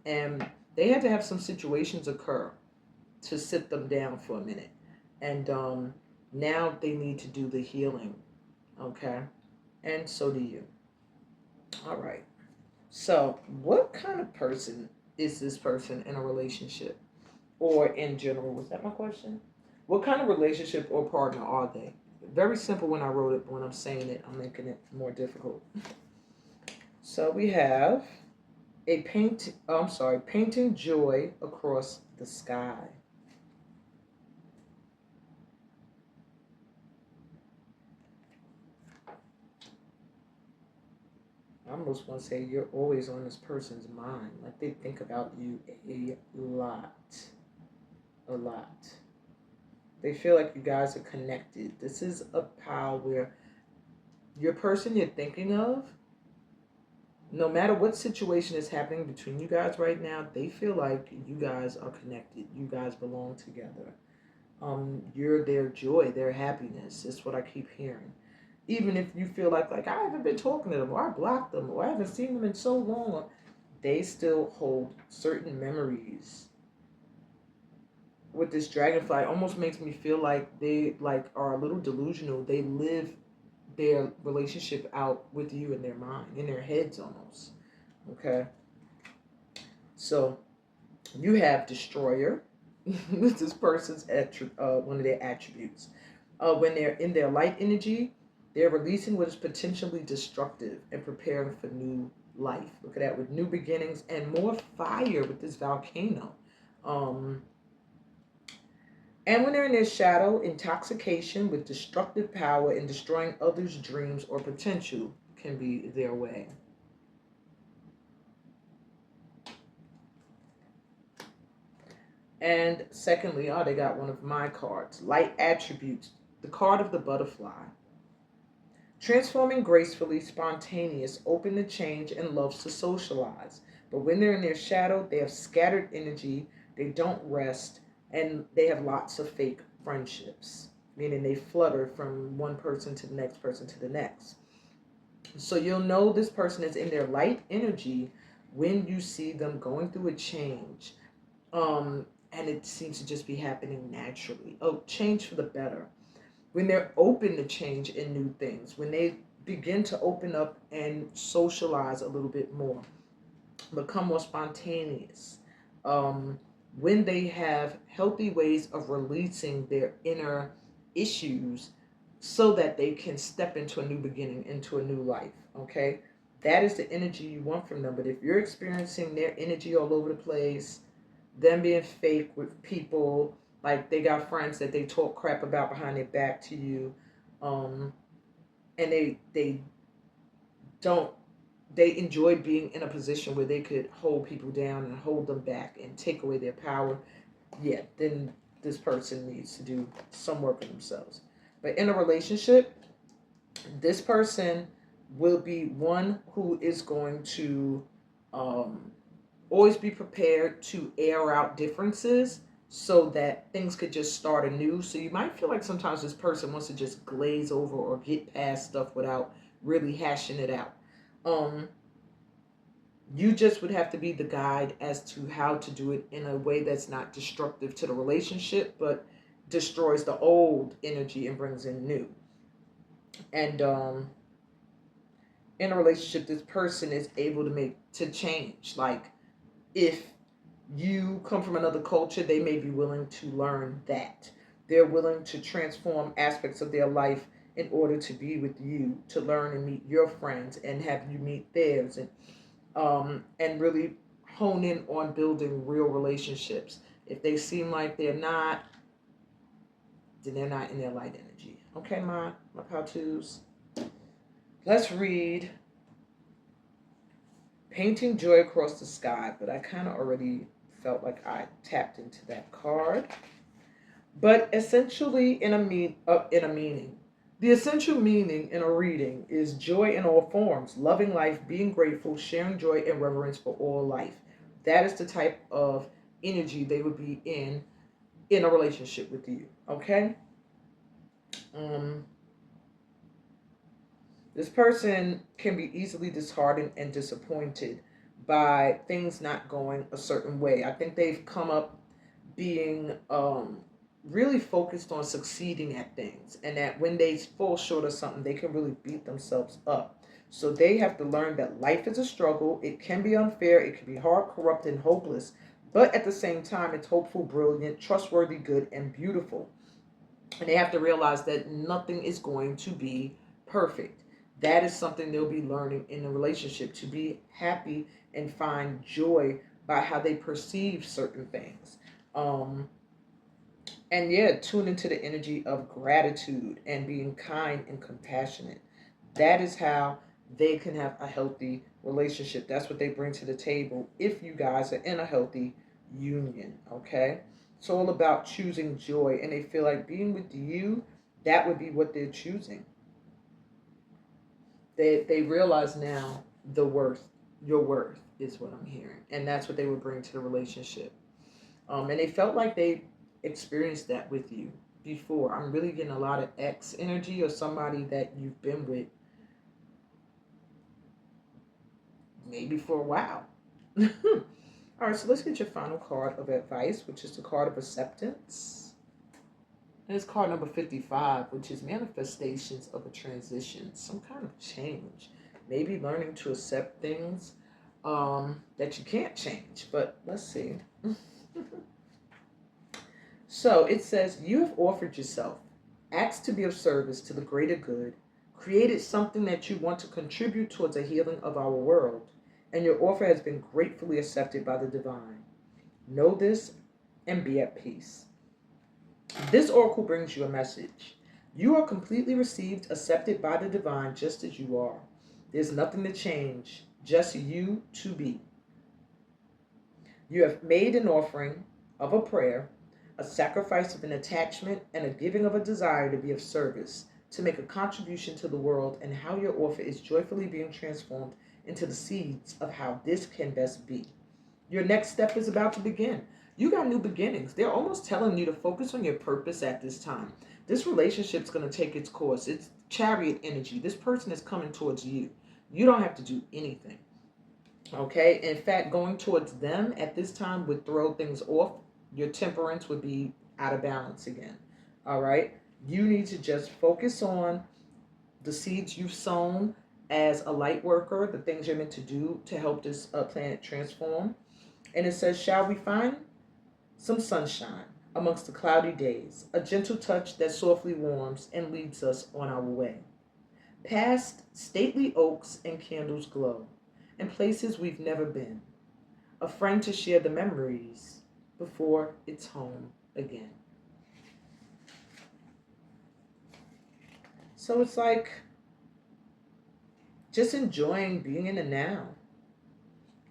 And they had to have some situations occur to sit them down for a minute. And now they need to do the healing. Okay. And so do you. All right. So, what kind of person is this person in a relationship? or in general? Was that my question? What kind of relationship or partner are they? Very simple when I wrote it, but when I'm saying it, I'm making it more difficult. So we have painting joy across the sky. I almost want to say you're always on this person's mind. Like they think about you a lot. A lot. They feel like you guys are connected. This is a pile where your person you're thinking of, no matter what situation is happening between you guys right now, they feel like you guys are connected. You guys belong together. You're their joy, their happiness. It's what I keep hearing. Even if you feel like I haven't been talking to them, or I blocked them, or I haven't seen them in so long, they still hold certain memories. With this dragonfly, it almost makes me feel like they are a little delusional. They live their relationship out with you in their mind, in their heads almost. Okay, so you have destroyer. This person's one of their attributes. When they're in their light energy, they're releasing what is potentially destructive and preparing for new life. Look at that, with new beginnings and more fire with this volcano. Um, and when they're in their shadow, intoxication with destructive power and destroying others' dreams or potential can be their way. And secondly, they got one of my cards, light attributes, the card of the butterfly. Transforming gracefully, spontaneous, open to change, and loves to socialize. But when they're in their shadow, they have scattered energy, they don't rest, and they have lots of fake friendships, meaning they flutter from one person to the next person to the next. So you'll know this person is in their light energy when you see them going through a change. And it seems to just be happening naturally. Oh, change for the better. When they're open to change and new things, when they begin to open up and socialize a little bit more, become more spontaneous, um, when they have healthy ways of releasing their inner issues so that they can step into a new beginning, into a new life, okay? That is the energy you want from them. But if you're experiencing their energy all over the place, them being fake with people, like they got friends that they talk crap about behind their back to you, um, and they don't they enjoy being in a position where they could hold people down and hold them back and take away their power. Yeah, then this person needs to do some work on themselves. But in a relationship, this person will be one who is going to um, always be prepared to air out differences so that things could just start anew. So you might feel like sometimes this person wants to just glaze over or get past stuff without really hashing it out. Um, you just would have to be the guide as to how to do it in a way that's not destructive to the relationship, but destroys the old energy and brings in new. And in a relationship, this person is able to make to change. Like if you come from another culture, they may be willing to learn that. They're willing to transform aspects of their life in order to be with you, to learn and meet your friends and have you meet theirs, and really hone in on building real relationships. If they seem like they're not, then they're not in their light energy. Okay, my how-tos. Let's read Painting Joy Across the Sky, but I kind of already felt like I tapped into that card. But essentially, in a meaning, the essential meaning in a reading is joy in all forms, loving life, being grateful, sharing joy and reverence for all life. That is the type of energy they would be in a relationship with you. Okay. Um, this person can be easily disheartened and disappointed by things not going a certain way. I think they've come up being really focused on succeeding at things, and that when they fall short of something, they can really beat themselves up. So they have to learn that life is a struggle. It can be unfair, it can be hard, corrupt, and hopeless, But at the same time, it's hopeful, brilliant, trustworthy, good, and beautiful. And they have to realize that nothing is going to be perfect. That is something they'll be learning in the relationship, to be happy and find joy by how they perceive certain things. Um, and yeah, tune into the energy of gratitude and being kind and compassionate. That is how they can have a healthy relationship. That's what they bring to the table if you guys are in a healthy union, okay? It's all about choosing joy, and they feel like being with you, that would be what they're choosing. They realize now the worth, your worth is what I'm hearing, and that's what they would bring to the relationship. And they felt like they experienced that with you before. I'm really getting a lot of ex energy, or somebody that you've been with maybe for a while. All right, so let's get your final card of advice, which is the card of acceptance. And it's card number 55, which is manifestations of a transition, some kind of change. Maybe learning to accept things that you can't change. But let's see. So it says, you have offered yourself, asked to be of service to the greater good, created something that you want to contribute towards a healing of our world, and your offer has been gratefully accepted by the divine. Know this and be at peace. This oracle brings you a message. You are completely received, accepted by the divine just as you are. There's nothing to change, just you to be. You have made an offering of a prayer, a sacrifice of an attachment, and a giving of a desire to be of service, to make a contribution to the world, and how your offer is joyfully being transformed into the seeds of how this can best be. Your next step is about to begin. You got new beginnings. They're almost telling you to focus on your purpose at this time. This relationship's going to take its course. It's chariot energy. This person is coming towards you. You don't have to do anything. Okay? In fact, going towards them at this time would throw things off. Your temperance would be out of balance again. All right? You need to just focus on the seeds you've sown as a light worker, the things you're meant to do to help this planet transform. And it says, shall we find some sunshine amongst the cloudy days, a gentle touch that softly warms and leads us on our way. Past stately oaks and candles glow, and places we've never been. A friend to share the memories before it's home again. So it's like just enjoying being in the now.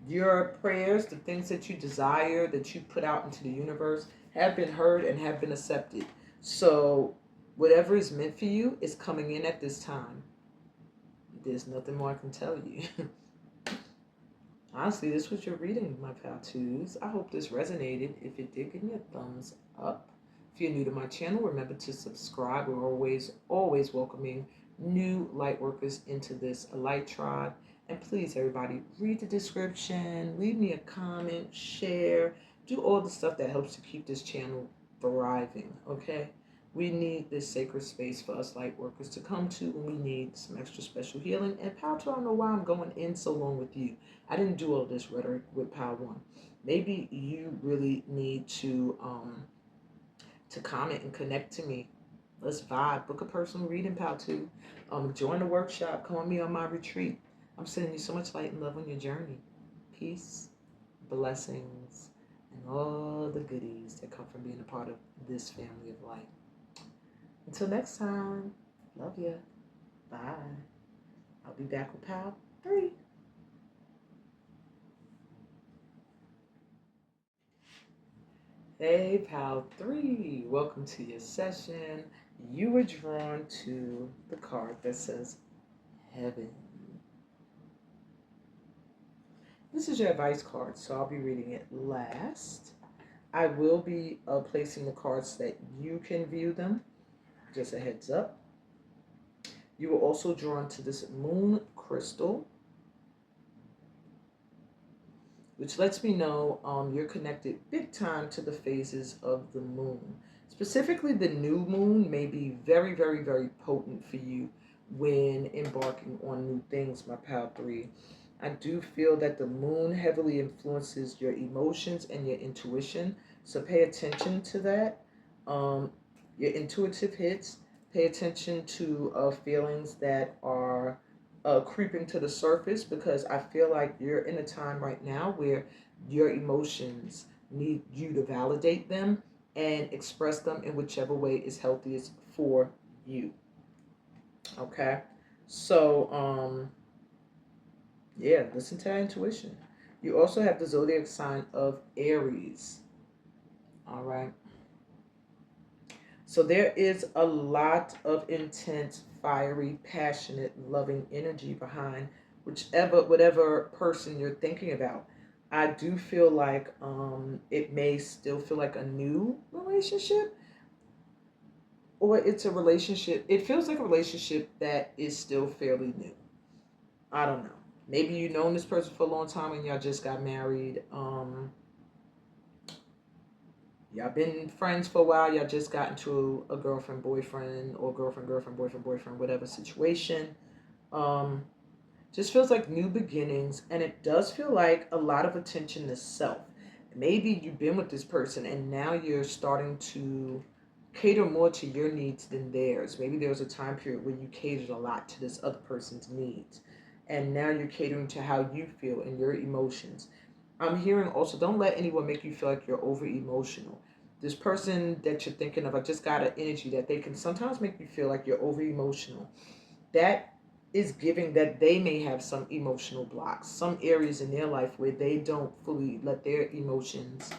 Your prayers, the things that you desire, that you put out into the universe, have been heard and have been accepted. So whatever is meant for you is coming in at this time. There's nothing more I can tell you. Honestly, this was your reading, my pal twos. I hope this resonated. If it did, give me a thumbs up. If you're new to my channel, remember to subscribe. We're always welcoming new light workers into this light tribe. And please, everybody, read the description, leave me a comment, share, do all the stuff that helps to keep this channel thriving, okay? We need this sacred space for us light workers to come to, and we need some extra special healing. And Pal 2, I don't know why I'm going in so long with you. I didn't do all this rhetoric with Pal 1. Maybe you really need to comment and connect to me. Let's vibe. Book a personal reading, Pal 2. Join the workshop. Come with me on my retreat. I'm sending you so much light and love on your journey. Peace, blessings, and all the goodies that come from being a part of this family of light. Until next time, love ya. Bye. I'll be back with Pal 3. Hey, Pal 3. Welcome to your session. You were drawn to the card that says Heaven. This is your advice card, so I'll be reading it last. I will be placing the cards so that you can view them. Just a heads up. You were also drawn to this moon crystal, which lets me know you're connected big time to the phases of the moon. Specifically, the new moon may be very, very potent for you when embarking on new things, my pal 3. I do feel that the moon heavily influences your emotions and your intuition. So pay attention to that. Um, your intuitive hits. Pay attention to feelings that are creeping to the surface, because I feel like you're in a time right now where your emotions need you to validate them and express them in whichever way is healthiest for you. Okay? So, yeah, listen to that intuition. You also have the zodiac sign of Aries. All right. So there is a lot of intense, fiery, passionate, loving energy behind whatever person you're thinking about. I do feel like it may still feel like a new relationship, or it's a relationship. It feels like a relationship that is still fairly new. I don't know. Maybe you've known this person for a long time and y'all just got married. Y'all been friends for a while. Y'all just got into a girlfriend, boyfriend, or girlfriend, boyfriend, whatever situation. Um, just feels like new beginnings, and it does feel like a lot of attention to self. Maybe you've been with this person and now you're starting to cater more to your needs than theirs. Maybe there was a time period where you catered a lot to this other person's needs, and now you're catering to how you feel and your emotions. I'm hearing also, don't let anyone make you feel like you're over emotional. This person that you're thinking of, I just got an energy that they can sometimes make you feel like you're over emotional. That is giving that they may have some emotional blocks, some areas in their life where they don't fully let their emotions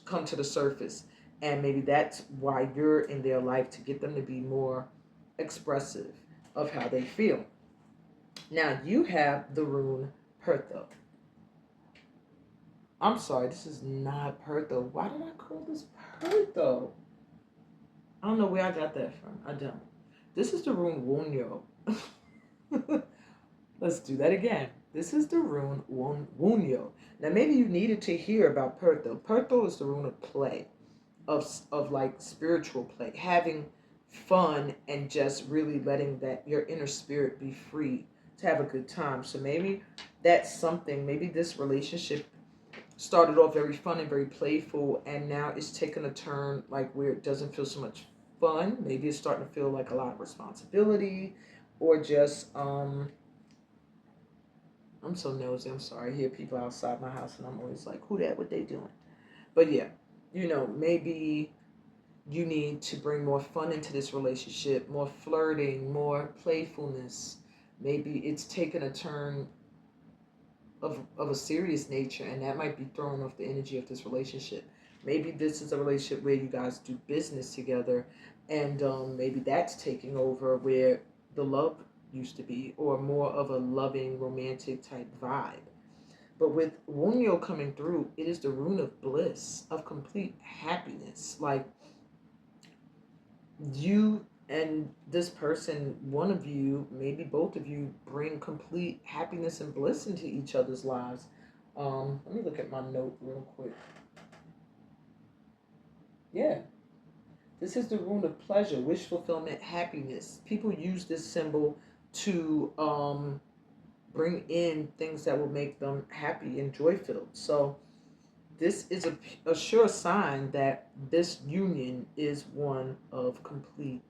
come to the surface. And maybe that's why you're in their life, to get them to be more expressive of how they feel. Now you have the rune Pertha. I'm sorry, this is not Pertho. Why did I call this Pertho? I don't know where I got that from. I don't. This is the rune Wunyo. Let's do that again. This is the rune Wunyo. Now maybe you needed to hear about Pertho. Pertho is the rune of play, of like spiritual play, having fun and just really letting that your inner spirit be free to have a good time. So maybe that's something. Maybe this relationship started off very fun and very playful, and now it's taken a turn like where it doesn't feel so much fun. Maybe it's starting to feel like a lot of responsibility, or just I'm so nosy. I'm sorry. I hear people outside my house, and I'm always like, "Who that? What they doing?" But yeah, maybe you need to bring more fun into this relationship, more flirting, more playfulness. Maybe it's taken a turn of a serious nature, and that might be throwing off the energy of this relationship. Maybe this is a relationship where you guys do business together, and maybe that's taking over where the love used to be, or more of a loving romantic type vibe. But with Wunyo coming through, it is the rune of bliss, of complete happiness. Like, you and this person, one of you, maybe both of you, bring complete happiness and bliss into each other's lives. Let me look at my note real quick. Yeah, this is the rune of pleasure, wish fulfillment, happiness. People use this symbol to bring in things that will make them happy and joy filled. So this is a sure sign that this union is one of complete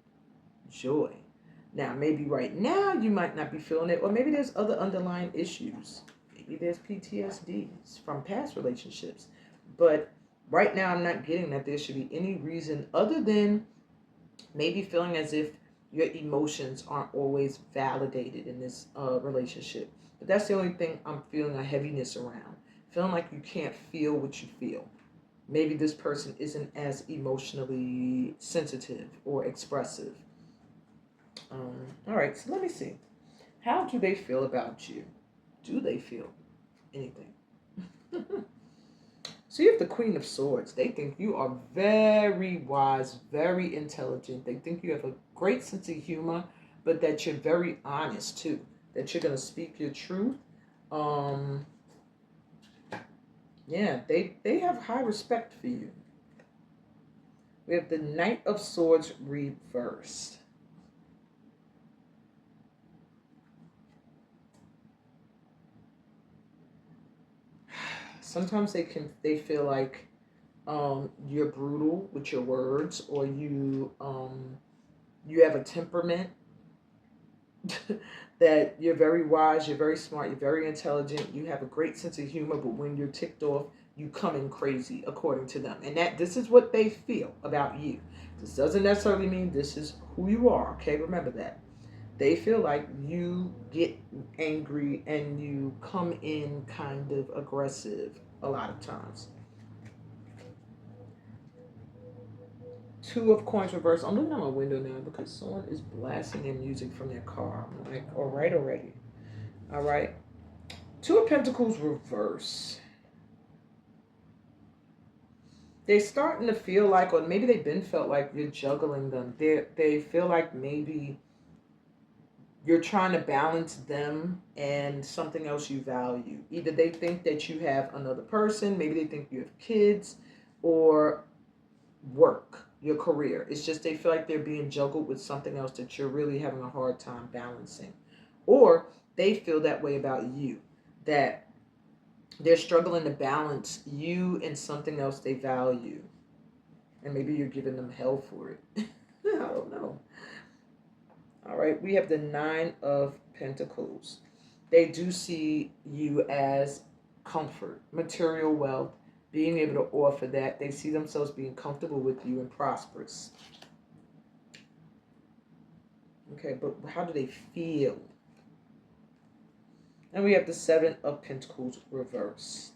joy. Now, maybe right now you might not be feeling it, or maybe there's other underlying issues. Maybe there's PTSDs from past relationships. But right now, I'm not getting that there should be any reason other than maybe feeling as if your emotions aren't always validated in this relationship. But that's the only thing I'm feeling a heaviness around. Feeling like you can't feel what you feel. Maybe this person isn't as emotionally sensitive or expressive. All right, so let me see. How do they feel about you? Do they feel anything? So you have the Queen of Swords. They think you are very wise, very intelligent. They think you have a great sense of humor, but that you're very honest too. That you're going to speak your truth. Um, yeah, they have high respect for you. We have the Knight of Swords reversed. Sometimes they feel like you're brutal with your words, or you have a temperament that you're very wise, you're very smart, you're very intelligent, you have a great sense of humor, but when you're ticked off, you come in crazy, according to them. And that this is what they feel about you. This doesn't necessarily mean this is who you are, okay? Remember that. They feel like you get angry and you come in kind of aggressive a lot of times. Two of coins reversed. I'm looking out my window now because someone is blasting their music from their car. I'm like, all right, already. All right. Two of Pentacles reverse. They're starting to feel like, or maybe they've been felt like you're juggling them. They feel like maybe you're trying to balance them and something else you value. Either they think that you have another person, maybe they think you have kids, or work, your career. It's just they feel like they're being juggled with something else that you're really having a hard time balancing. Or they feel that way about you, that they're struggling to balance you and something else they value. And maybe you're giving them hell for it. I don't know. All right, we have the Nine of Pentacles. They do see you as comfort, material wealth, being able to offer that. They see themselves being comfortable with you and prosperous. Okay, but how do they feel? And we have the Seven of Pentacles reversed.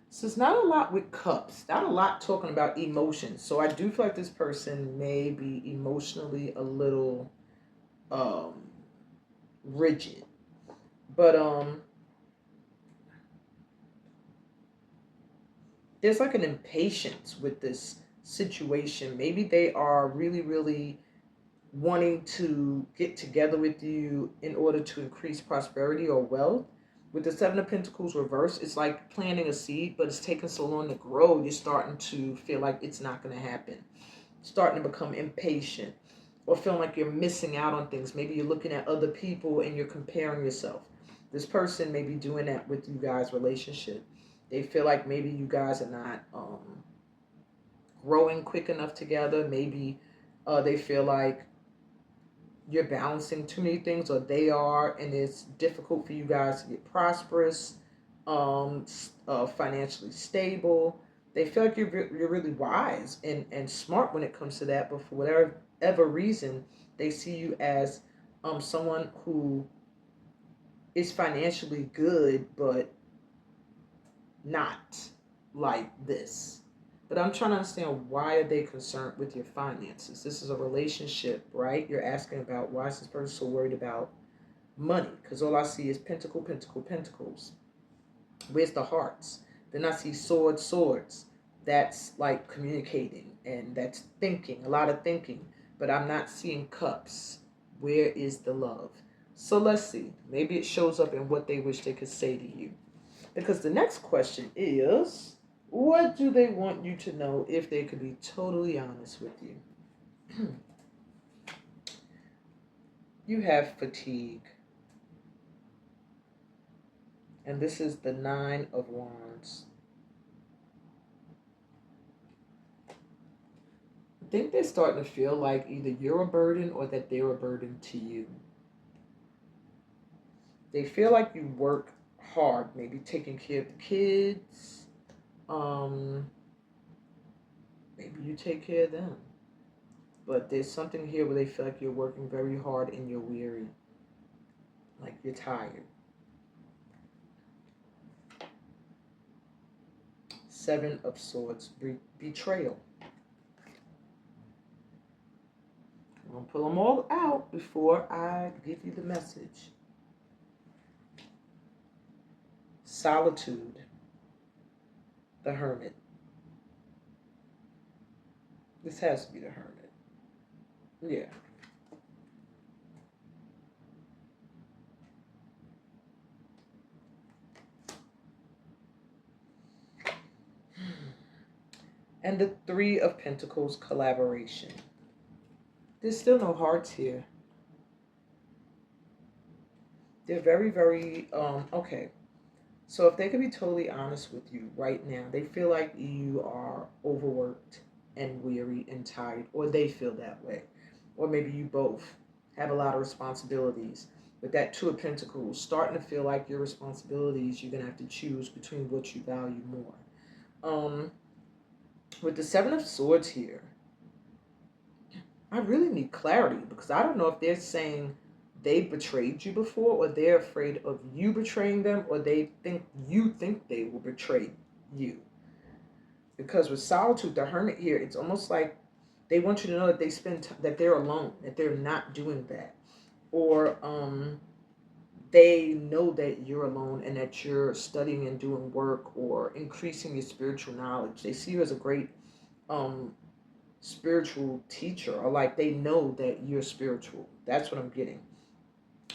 So it's not a lot with cups, not a lot talking about emotions. So I do feel like this person may be emotionally a little rigid. But there's like an impatience with this situation. Maybe they are really, really wanting to get together with you in order to increase prosperity or wealth. With the Seven of Pentacles reversed, it's like planting a seed, but it's taking so long to grow, you're starting to feel like it's not going to happen. Starting to become impatient or feeling like you're missing out on things. Maybe you're looking at other people and you're comparing yourself. This person may be doing that with you guys' relationship. They feel like maybe you guys are not growing quick enough together. Maybe they feel like you're balancing too many things, or they are, and it's difficult for you guys to get prosperous, financially stable. They feel like you're really wise and smart when it comes to that, but for whatever reason, they see you as someone who is financially good, but not like this. But I'm trying to understand, why are they concerned with your finances? This is a relationship, right? You're asking about, why is this person so worried about money? Because all I see is pentacle, pentacle, pentacles. Where's the hearts? Then I see swords, swords. That's like communicating, and that's thinking, a lot of thinking. But I'm not seeing cups. Where is the love? So let's see. Maybe it shows up in what they wish they could say to you. Because the next question is, what do they want you to know if they could be totally honest with you? You have fatigue. And this is the Nine of Wands. I think they're starting to feel like either you're a burden or that they're a burden to you. They feel like you work hard, maybe taking care of the kids. Maybe you take care of them. But there's something here where they feel like you're working very hard and you're weary. Like you're tired. Seven of Swords, betrayal. I'm going to pull them all out before I give you the message. Solitude. The Hermit. This has to be the Hermit. Yeah. And the Three of Pentacles, collaboration. There's still no hearts here. They're very, very, okay. So if they could be totally honest with you right now, they feel like you are overworked and weary and tired, or they feel that way. Or maybe you both have a lot of responsibilities. With that Two of Pentacles, starting to feel like your responsibilities, you're going to have to choose between what you value more. With the Seven of Swords here, I really need clarity because I don't know if they're saying they betrayed you before, or they're afraid of you betraying them, or they think you think they will betray you. Because with Solitude, the Hermit here, it's almost like they want you to know that that they're alone, that they're not doing that, or they know that you're alone and that you're studying and doing work or increasing your spiritual knowledge. They see you as a great um spiritual teacher, or like they know that you're spiritual. That's what I'm getting.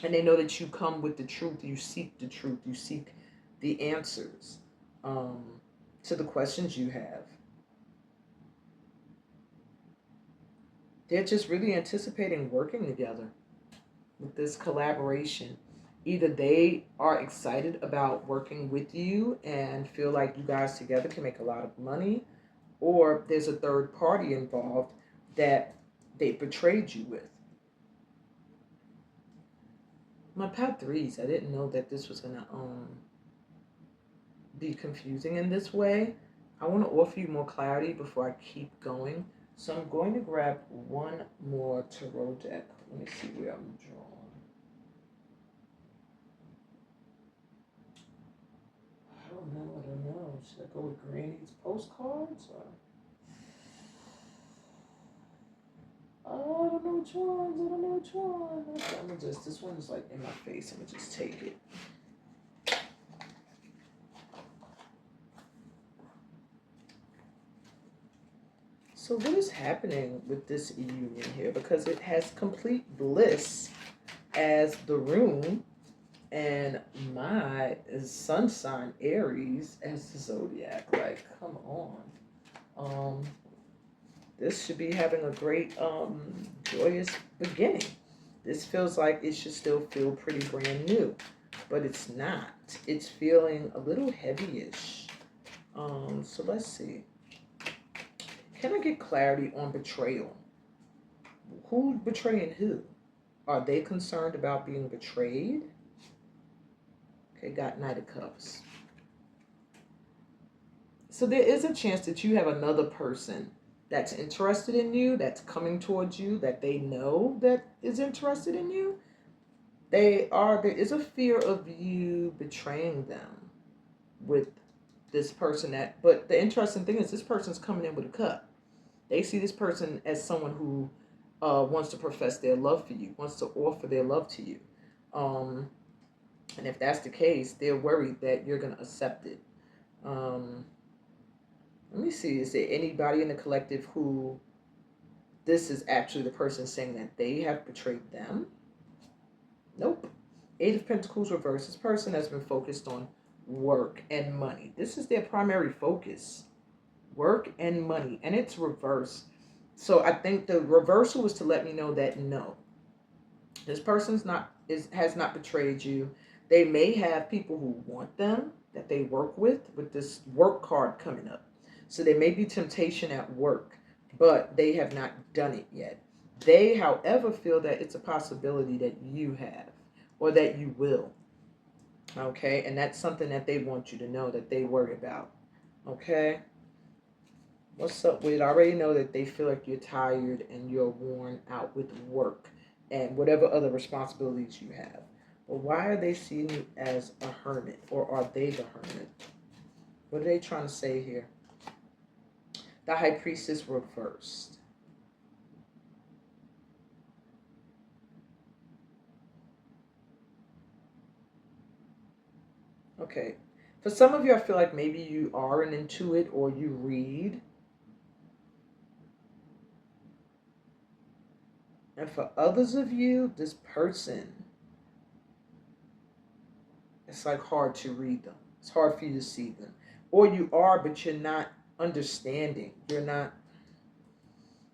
And they know that you come with the truth. You seek the truth. You seek the answers um, to the questions you have. They're just really anticipating working together with this collaboration. Either they are excited about working with you and feel like you guys together can make a lot of money, or there's a third party involved that they betrayed you with. My pad threes, I didn't know that this was gonna be confusing in this way. I want to offer you more clarity before I keep going. So I'm going to grab one more tarot deck. Let me see where I'm drawn. I don't know. Should I go with Granny's postcards? Or... Oh, I don't know which ones. I don't know which one. Okay, I'm gonna just, this one is like in my face. I'm gonna just take it. So what is happening with this union here? Because it has complete bliss as the room, and my sun sign Aries as the zodiac. Like, come on. This should be having a great joyous beginning. This feels like it should still feel pretty brand new, but it's not. It's feeling a little heavy-ish. So let's see. Can I get clarity on betrayal? Who's betraying who? Are they concerned about being betrayed? Okay, got Knight of Cups. So there is a chance that you have another person that's interested in you, that's coming towards you, that they know that is interested in you. There is a fear of you betraying them with this person but the interesting thing is this person's coming in with a cup. They see this person as someone who wants to profess their love for you, wants to offer their love to you. And if that's the case, they're worried that you're going to accept it. Let me see. Is there anybody in the collective who this is actually the person saying that they have betrayed them? Nope. Eight of Pentacles reversed. This person has been focused on work and money. This is their primary focus. Work and money. And it's reversed. So I think the reversal was to let me know that no, this person's has not betrayed you. They may have people who want them that they work with this work card coming up. So there may be temptation at work, but they have not done it yet. They, however, feel that it's a possibility that you have or that you will. Okay, and that's something that they want you to know, that they worry about. Okay. What's up with? I already know that they feel like you're tired and you're worn out with work and whatever other responsibilities you have. But why are they seeing you as a hermit, or are they the hermit? What are they trying to say here? The High Priestess reversed. Okay. For some of you, I feel like maybe you are an intuit or you read. And for others of you, this person, it's like hard to read them. It's hard for you to see them. Or you are, but you're not understanding. You're not.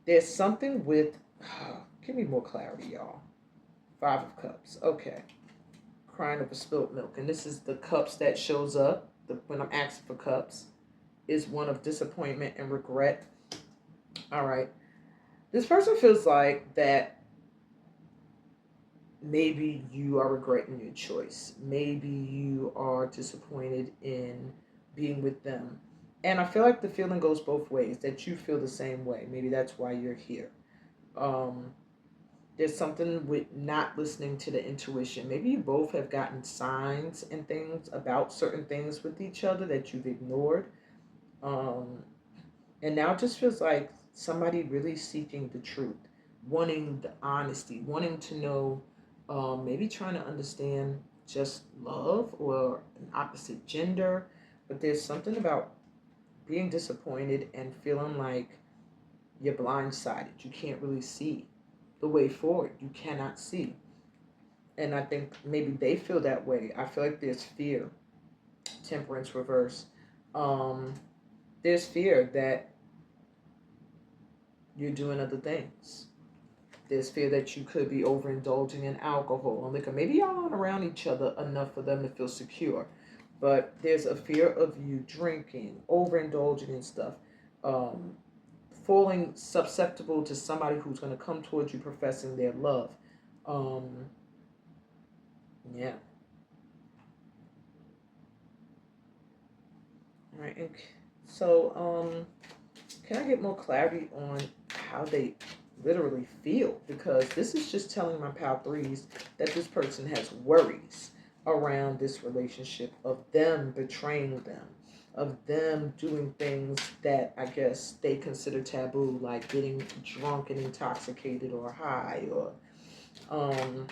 There's something with. Give me more clarity, y'all. Five of Cups. Okay. crying over spilled milk. And this is the cups that shows up when I'm asking for cups, is one of disappointment and regret. All right. This person feels like that maybe you are regretting your choice. Maybe you are disappointed in being with them. And I feel like the feeling goes both ways, that you feel the same way. Maybe that's why you're here. Um, there's something with not listening to the intuition. Maybe you both have gotten signs and things about certain things with each other that you've ignored. Um, and now it just feels like somebody really seeking the truth, wanting the honesty, wanting to know, maybe trying to understand just love or an opposite gender. But there's something about being disappointed and feeling like you're blindsided. You can't really see the way forward. You cannot see. And I think maybe they feel that way. I feel like there's fear, temperance reverse. Um, there's fear that you're doing other things. There's fear that you could be overindulging in alcohol and liquor. Maybe y'all aren't around each other enough for them to feel secure. But there's a fear of you drinking, overindulging in stuff, um, falling susceptible to somebody who's going to come towards you professing their love. Um, yeah. All right. And so, can I get more clarity on how they literally feel? Because this is just telling my pal threes that this person has worries around this relationship, of them betraying them, of them doing things that I guess they consider taboo, like getting drunk and intoxicated or high, or um,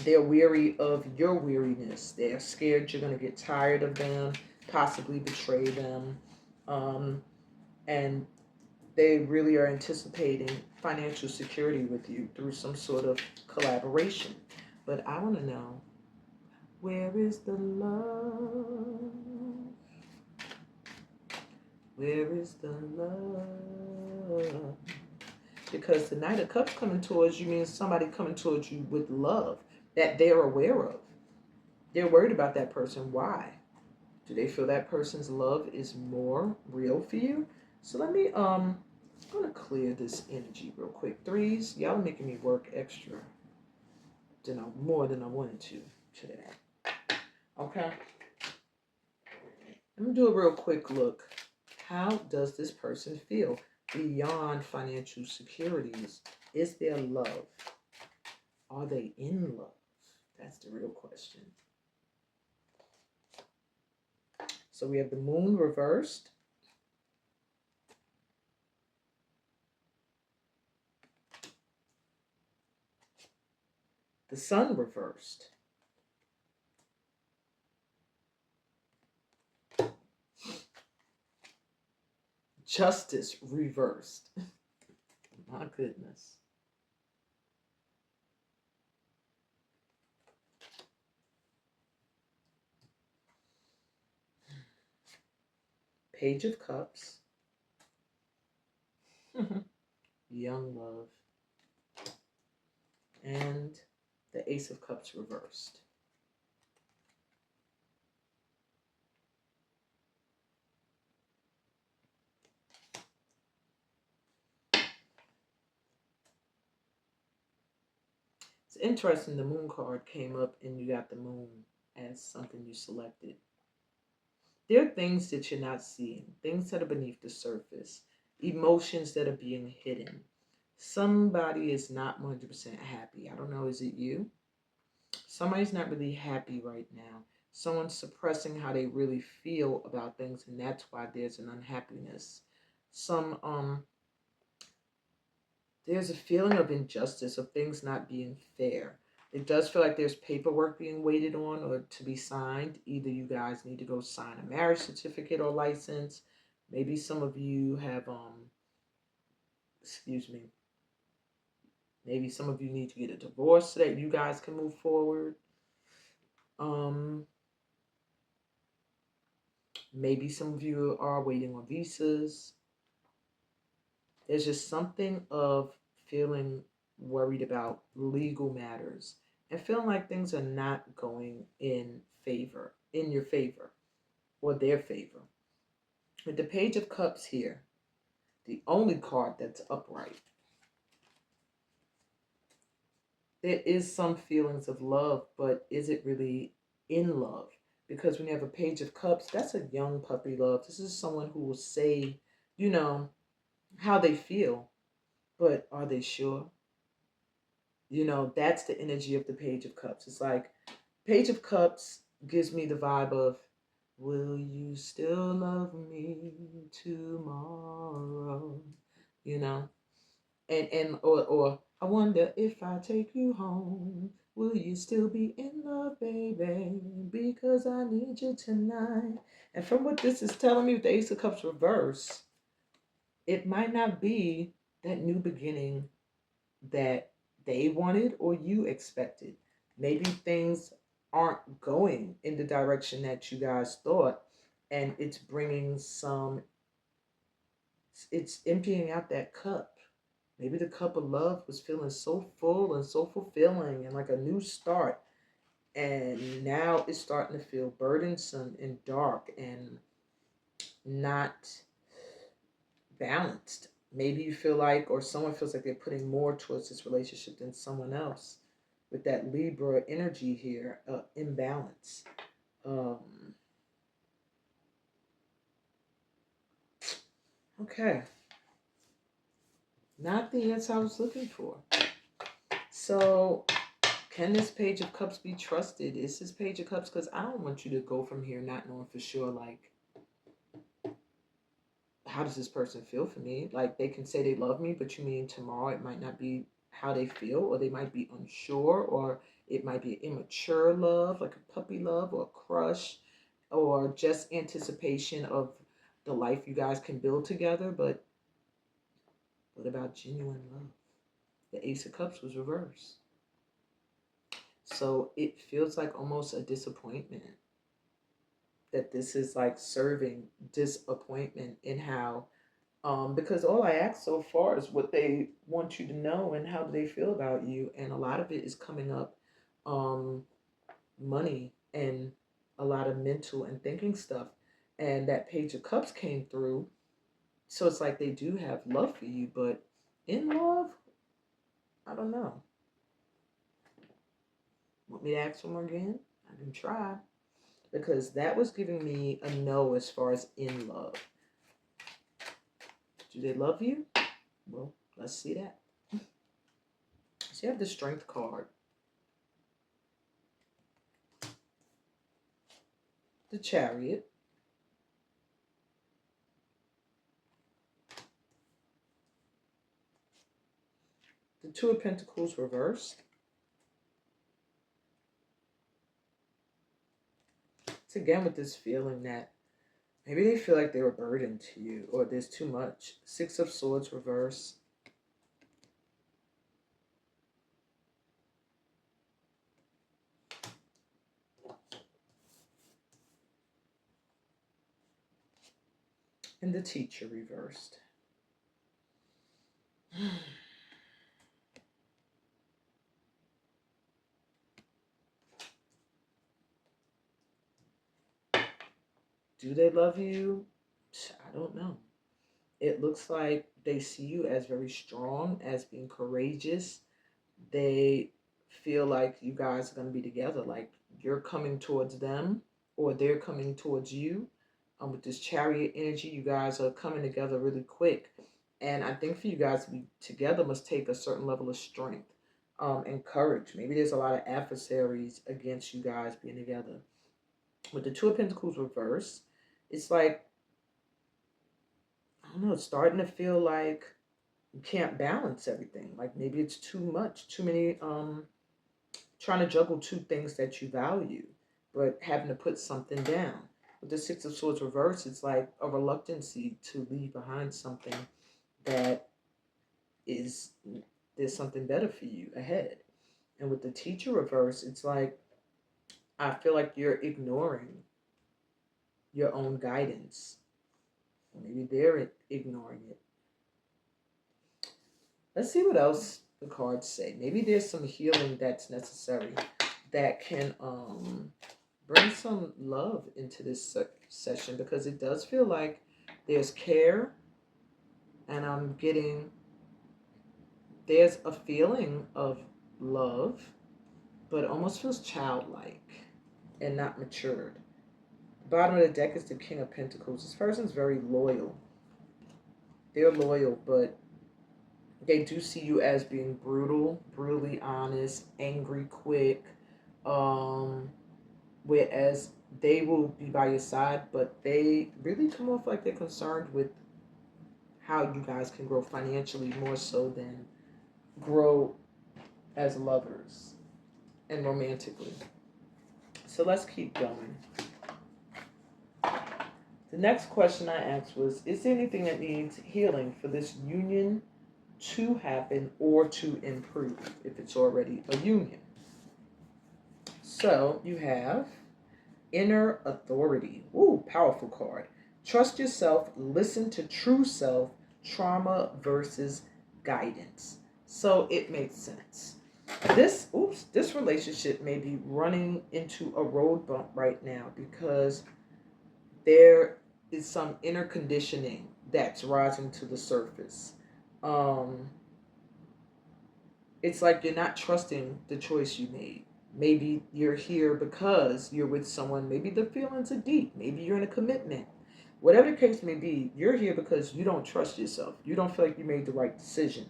they're weary of your weariness. They're scared you're going to get tired of them, possibly betray them. Um, and they really are anticipating financial security with you through some sort of collaboration. But I want to know, where is the love? Where is the love? Because the Knight of Cups coming towards you means somebody coming towards you with love that they're aware of. They're worried about that person. Why? Do they feel that person's love is more real for you? So let me I'm gonna clear this energy real quick. Threes, y'all are making me work extra more than I wanted to today. Okay. Let me do a real quick look. How does this person feel beyond financial securities? Is there love? Are they in love? That's the real question. So we have the moon reversed. The sun reversed. Justice reversed. My goodness. Page of Cups. Young love. And the Ace of Cups reversed. It's interesting, the moon card came up and you got the moon as something you selected. There are things that you're not seeing, things that are beneath the surface, emotions that are being hidden. Somebody is not 100% happy. I don't know, is it you? Somebody's not really happy right now. Someone's suppressing how they really feel about things, and that's why there's an unhappiness. Some There's a feeling of injustice, of things not being fair. It does feel like there's paperwork being waited on or to be signed. Either you guys need to go sign a marriage certificate or license. Maybe some of you have excuse me. Maybe some of you need to get a divorce so that you guys can move forward. Um Maybe some of you are waiting on visas. There's just something of feeling worried about legal matters and feeling like things are not going in your favor, or their favor. With the Page of Cups here, the only card that's upright, there is some feelings of love, but is it really in love? Because when you have a Page of Cups, that's a young puppy love. This is someone who will say, you know, how they feel, but are they sure? That's the energy of the Page of Cups. It's like Page of Cups gives me the vibe of, will you still love me tomorrow? You know? Or I wonder if I take you home, will you still be in love, baby? Because I need you tonight. And from what this is telling me with the Ace of Cups reverse, it might not be that new beginning that they wanted or you expected. Maybe things aren't going in the direction that you guys thought, and it's emptying out that cup. Maybe the cup of love was feeling so full and so fulfilling and like a new start. And now it's starting to feel burdensome and dark and not balanced. Maybe you feel like, or someone feels like they're putting more towards this relationship than someone else. With that Libra energy here, imbalance. Okay. Not the answer I was looking for. So, can this Page of Cups be trusted? Is this Page of Cups? Because I don't want you to go from here not knowing for sure, like, how does this person feel for me? Like, they can say they love me, but you mean tomorrow it might not be how they feel, or they might be unsure, or it might be immature love, like a puppy love or a crush, or just anticipation of the life you guys can build together. But what about genuine love? The Ace of Cups was reversed. So it feels like almost a disappointment, that this is like serving disappointment in how, because all I ask so far is what they want you to know and how do they feel about you. And a lot of it is coming up, um, money and a lot of mental and thinking stuff. And that Page of Cups came through. So it's like they do have love for you, but in love, I don't know. Want me to ask them again? I can try. Because that was giving me a no as far as in love. Do they love you? Well, let's see that. So you have the Strength card, the Chariot, the Two of Pentacles reversed. It's again with this feeling that maybe they feel like they were a burden to you, or there's too much. Six of Swords reversed. And the Teacher reversed. Do they love you? I don't know. It looks like they see you as very strong, as being courageous. They feel like you guys are going to be together, like you're coming towards them or they're coming towards you. With this Chariot energy, you guys are coming together really quick. And I think for you guys to be together must take a certain level of strength, and courage. Maybe there's a lot of adversaries against you guys being together. With the Two of Pentacles reversed, it's like, I don't know, it's starting to feel like you can't balance everything. Like maybe it's too much, too many, trying to juggle two things that you value, but having to put something down. With the Six of Swords reversed, it's like a reluctancy to leave behind something that is, there's something better for you ahead. And with the Teacher reverse, it's like, I feel like you're ignoring your own guidance. Maybe they're ignoring it. Let's see what else the cards say. Maybe there's some healing that's necessary that can bring some love into this session, because it does feel like there's care, and I'm getting, there's a feeling of love, but it almost feels childlike and not matured. Bottom of the deck is the King of Pentacles. This person's very loyal. They're loyal, but they do see you as being brutal, brutally honest, angry, quick. Whereas they will be by your side, but they really come off like they're concerned with how you guys can grow financially more so than grow as lovers and romantically. So let's keep going. The next question I asked was, is there anything that needs healing for this union to happen or to improve if it's already a union? So you have Inner Authority. Ooh, powerful card. Trust yourself, listen to true self, trauma versus guidance. So it makes sense. This relationship may be running into a road bump right now because there is some inner conditioning that's rising to the surface. It's like you're not trusting the choice you made. Maybe you're here because you're with someone. Maybe the feelings are deep. Maybe you're in a commitment. Whatever the case may be, you're here because you don't trust yourself. You don't feel like you made the right decision.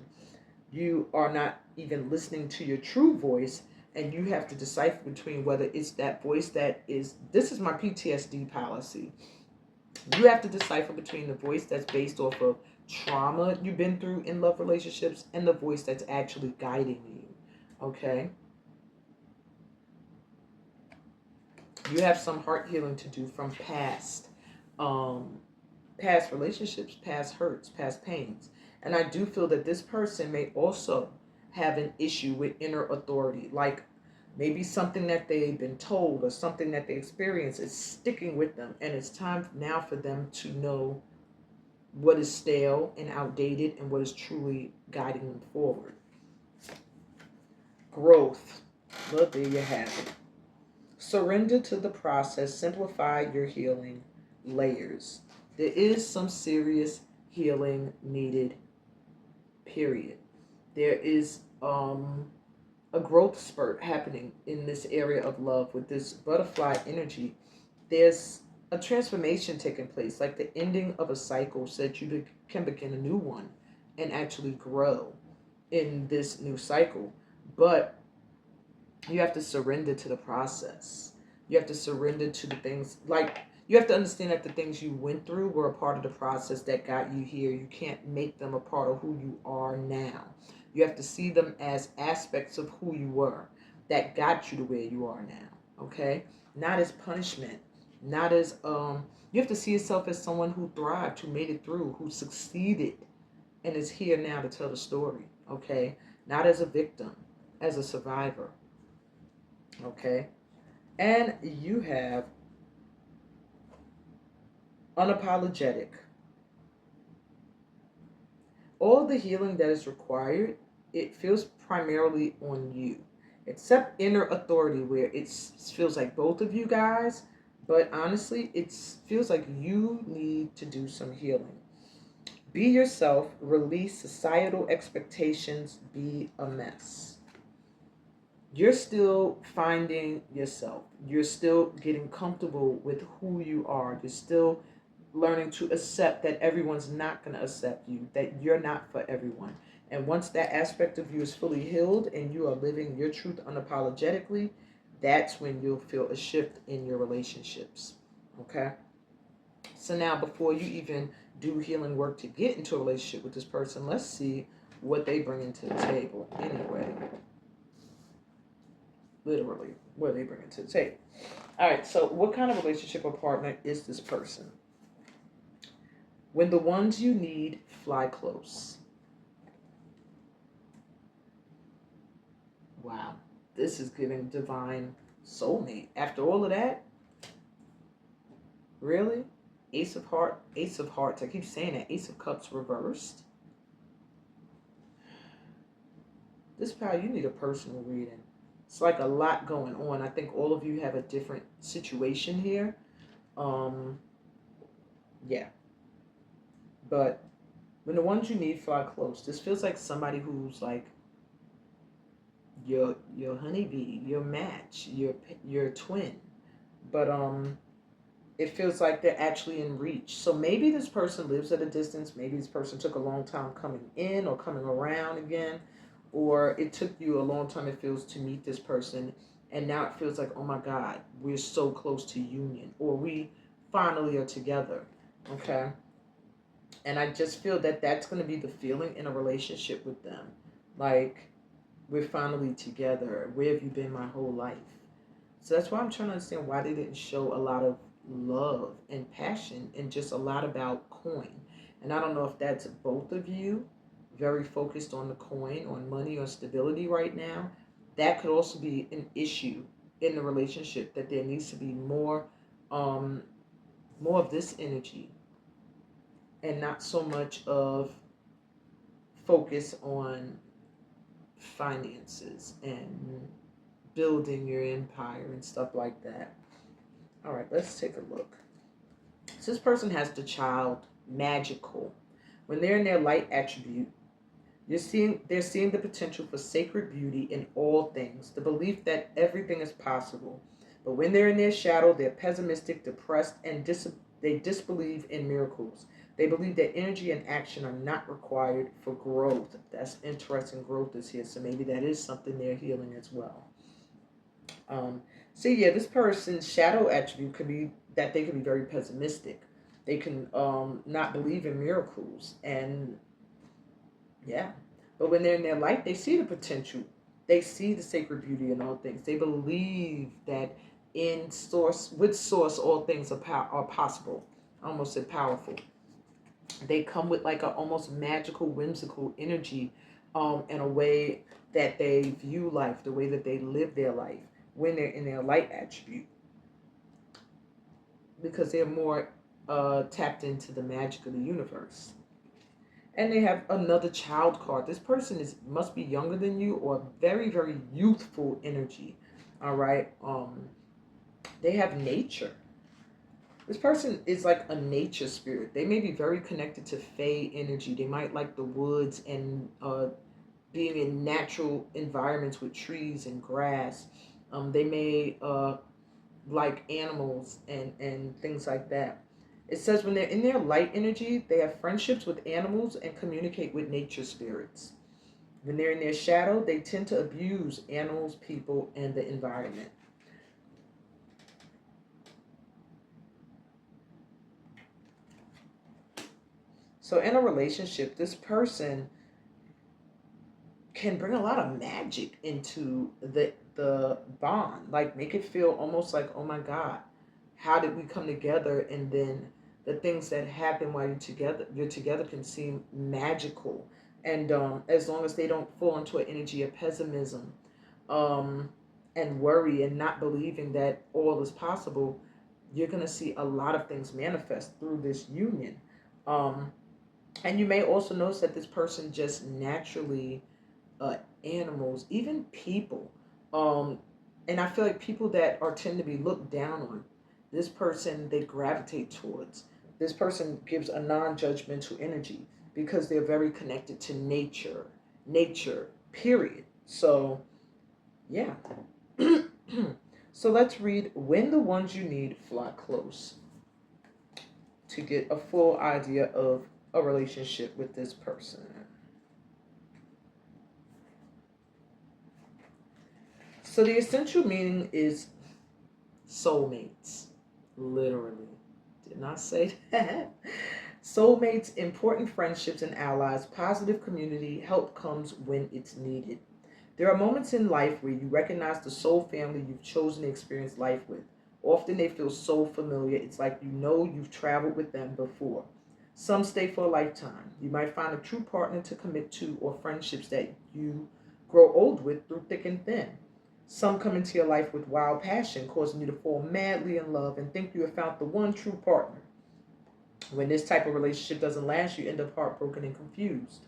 You are not even listening to your true voice, and you have to decipher between whether it's that voice that is, this is my PTSD policy. You have to decipher between the voice that's based off of trauma you've been through in love relationships and the voice that's actually guiding you. Okay? You have some heart healing to do from past relationships, past hurts, past pains. And I do feel that this person may also have an issue with inner authority, like maybe something that they've been told or something that they experience is sticking with them, and it's time now for them to know what is stale and outdated and what is truly guiding them forward. Growth. Well, there you have it. Surrender to the process. Simplify your healing layers. There is some serious healing needed, period. There is a growth spurt happening in this area of love with this butterfly energy. There's a transformation taking place, like the ending of a cycle so that you can begin a new one and actually grow in this new cycle. But you have to surrender to the process. You have to surrender to the things, like you have to understand that the things you went through were a part of the process that got you here. You can't make them a part of who you are now. You have to see them as aspects of who you were that got you to where you are now. Okay? Not as punishment. Not as you have to see yourself as someone who thrived, who made it through, who succeeded, and is here now to tell the story. Okay? Not as a victim, as a survivor. Okay? And you have unapologetic. All the healing that is required, it feels primarily on you. Except inner authority, where it feels like both of you guys, but honestly, it feels like you need to do some healing. Be yourself, release societal expectations, be a mess. You're still finding yourself. You're still getting comfortable with who you are. You're still learning to accept that everyone's not going to accept you, that you're not for everyone. And once that aspect of you is fully healed and you are living your truth unapologetically, that's when you'll feel a shift in your relationships. Okay? So now, before you even do healing work to get into a relationship with this person, let's see what they bring into the table anyway. Literally, what they bring into the table. All right, so what kind of relationship or partner is this person? When the ones you need fly close. Wow, this is giving divine soulmate. After all of that, really? Ace of Hearts. I keep saying that. Ace of Cups reversed. This pal, you need a personal reading. It's like a lot going on. I think all of you have a different situation here. Um, yeah. But when the ones you need fly close, this feels like somebody who's like your honeybee, your match, your twin. But it feels like they're actually in reach. So maybe this person lives at a distance. Maybe this person took a long time coming in or coming around again. Or it took you a long time, it feels, to meet this person. And now it feels like, oh my God, we're so close to union. Or we finally are together. Okay? And I just feel that that's going to be the feeling in a relationship with them. Like, we're finally together. Where have you been my whole life? So that's why I'm trying to understand why they didn't show a lot of love and passion and just a lot about coin. And I don't know if that's both of you very focused on the coin, on money or stability right now. That could also be an issue in the relationship, that there needs to be um, more of this energy and not so much of focus on finances and building your empire and stuff like that. All right, let's take a look. So this person has the child magical. When they're in their light attribute, they're seeing the potential for sacred beauty in all things, the belief that everything is possible. But when they're in their shadow, they're pessimistic, depressed, and they disbelieve in miracles. They believe that energy and action are not required for growth. That's interesting. Growth is here, so maybe that is something they're healing as well. Um, so yeah, this person's shadow attribute could be that they can be very pessimistic. They can not believe in miracles, and yeah. But when they're in their light, they see the potential. They see the sacred beauty in all things. They believe that in source, with source, all things are possible. I almost said powerful. They come with like a almost magical, whimsical energy, in a way that they view life, the way that they live their life when they're in their light attribute, because they're more tapped into the magic of the universe. And they have another child card. This person must be younger than you, or very, very youthful energy. All right. They have nature. This person is like a nature spirit. They may be very connected to Fey energy. They might like the woods and being in natural environments with trees and grass. They may like animals and things like that. It says when they're in their light energy, they have friendships with animals and communicate with nature spirits. When they're in their shadow, they tend to abuse animals, people, and the environment. So in a relationship, this person can bring a lot of magic into the bond, like make it feel almost like, oh my God, how did we come together? And then the things that happen while you're together can seem magical. And as long as they don't fall into an energy of pessimism, um, and worry and not believing that all is possible, you're going to see a lot of things manifest through this union. Um, and you may also notice that this person just naturally, animals, even people. Um, and I feel like people that are tend to be looked down on, this person they gravitate towards. This person gives a non-judgmental energy because they're very connected to nature, period. So, yeah. So let's read When the Ones You Need Fly Close to get a full idea of a relationship with this person. So the essential meaning is soulmates. Literally. Did not say that. Soulmates, important friendships and allies, positive community, help comes when it's needed. There are moments in life where you recognize the soul family you've chosen to experience life with. Often they feel so familiar, it's like you know you've traveled with them before. Some stay for a lifetime. You might find a true partner to commit to, or friendships that you grow old with through thick and thin. Some come into your life with wild passion, causing you to fall madly in love and think you have found the one true partner. When this type of relationship doesn't last, you end up heartbroken and confused.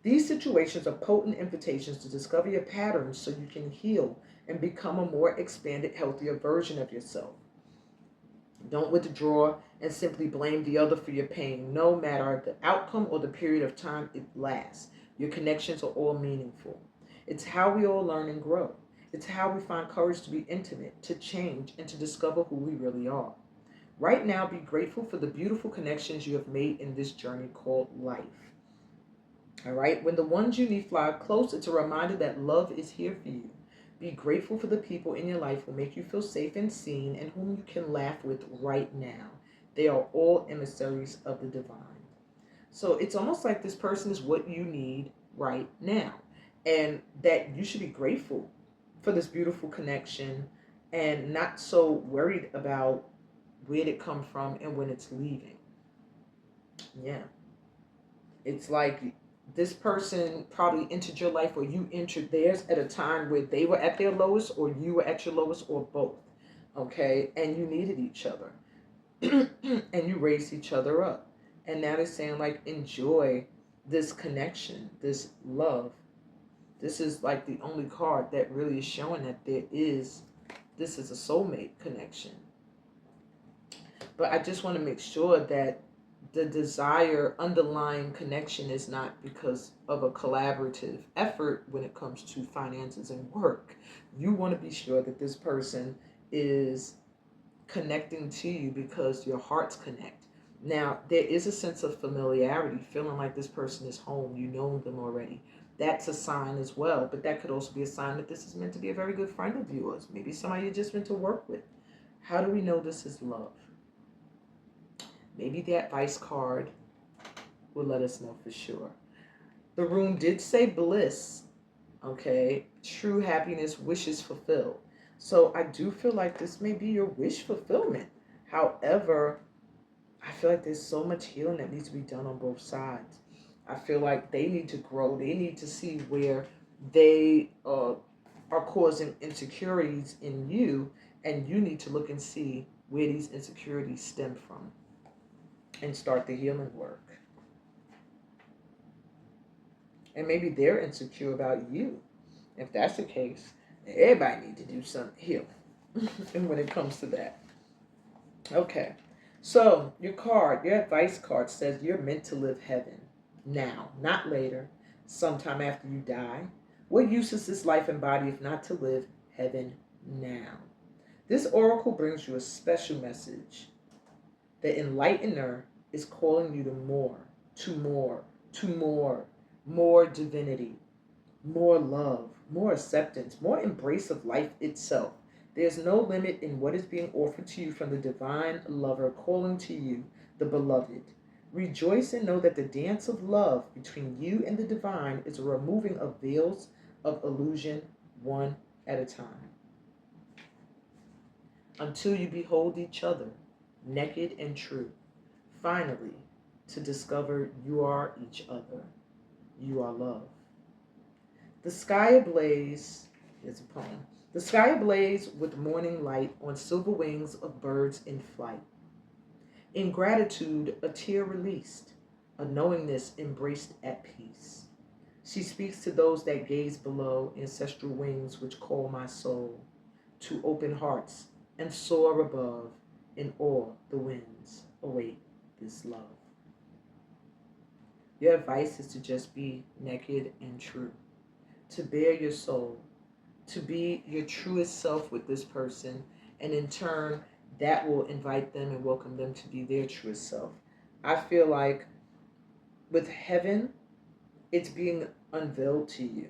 These situations are potent invitations to discover your patterns so you can heal and become a more expanded, healthier version of yourself. Don't withdraw and simply blame the other for your pain, no matter the outcome or the period of time it lasts. Your connections are all meaningful. It's how we all learn and grow. It's how we find courage to be intimate, to change, and to discover who we really are. Right now, be grateful for the beautiful connections you have made in this journey called life. All right? When the ones you need fly close, it's a reminder that love is here for you. Be grateful for the people in your life who make you feel safe and seen and whom you can laugh with right now. They are all emissaries of the divine. So it's almost like this person is what you need right now. And that you should be grateful for this beautiful connection and not so worried about where it come from and when it's leaving. Yeah. It's like this person probably entered your life or you entered theirs at a time where they were at their lowest or you were at your lowest or both. Okay? And you needed each other. And you raised each other up. And now they're saying, like, enjoy this connection, this love. This is like the only card that really is showing that this is a soulmate connection. But I just want to make sure that the desire underlying connection is not because of a collaborative effort when it comes to finances and work. You want to be sure that this person is connecting to you because your hearts connect. Now, there is a sense of familiarity, feeling like this person is home. You know them already. That's a sign as well. But that could also be a sign that this is meant to be a very good friend of yours. Maybe somebody you just meant to work with. How do we know this is love? Maybe the advice card will let us know for sure. The room did say bliss, okay? True happiness, wishes fulfilled. So I do feel like this may be your wish fulfillment. However, I feel like there's so much healing that needs to be done on both sides. I feel like they need to grow. They need to see where they are causing insecurities in you, and you need to look and see where these insecurities stem from and start the healing work. And maybe they're insecure about you. If that's the case, everybody needs to do some healing. And when it comes to that. Okay. So your advice card says you're meant to live heaven now, not later, sometime after you die. What use is this life and body if not to live heaven now? This oracle brings you a special message. The enlightener is calling you to more divinity, more love, more acceptance, more embrace of life itself. There's no limit in what is being offered to you from the divine lover calling to you, the beloved. Rejoice and know that the dance of love between you and the divine is a removing of veils of illusion one at a time. Until you behold each other, naked and true. Finally, to discover you are each other. You are love. The sky ablaze, here's a poem. The sky ablaze with morning light on silver wings of birds in flight. In gratitude, a tear released, a knowingness embraced at peace. She speaks to those that gaze below, ancestral wings which call my soul to open hearts and soar above. In awe, the winds await this love. Your advice is to just be naked and true, to bare your soul, to be your truest self with this person, and in turn, that will invite them and welcome them to be their truest self. I feel like with heaven, it's being unveiled to you.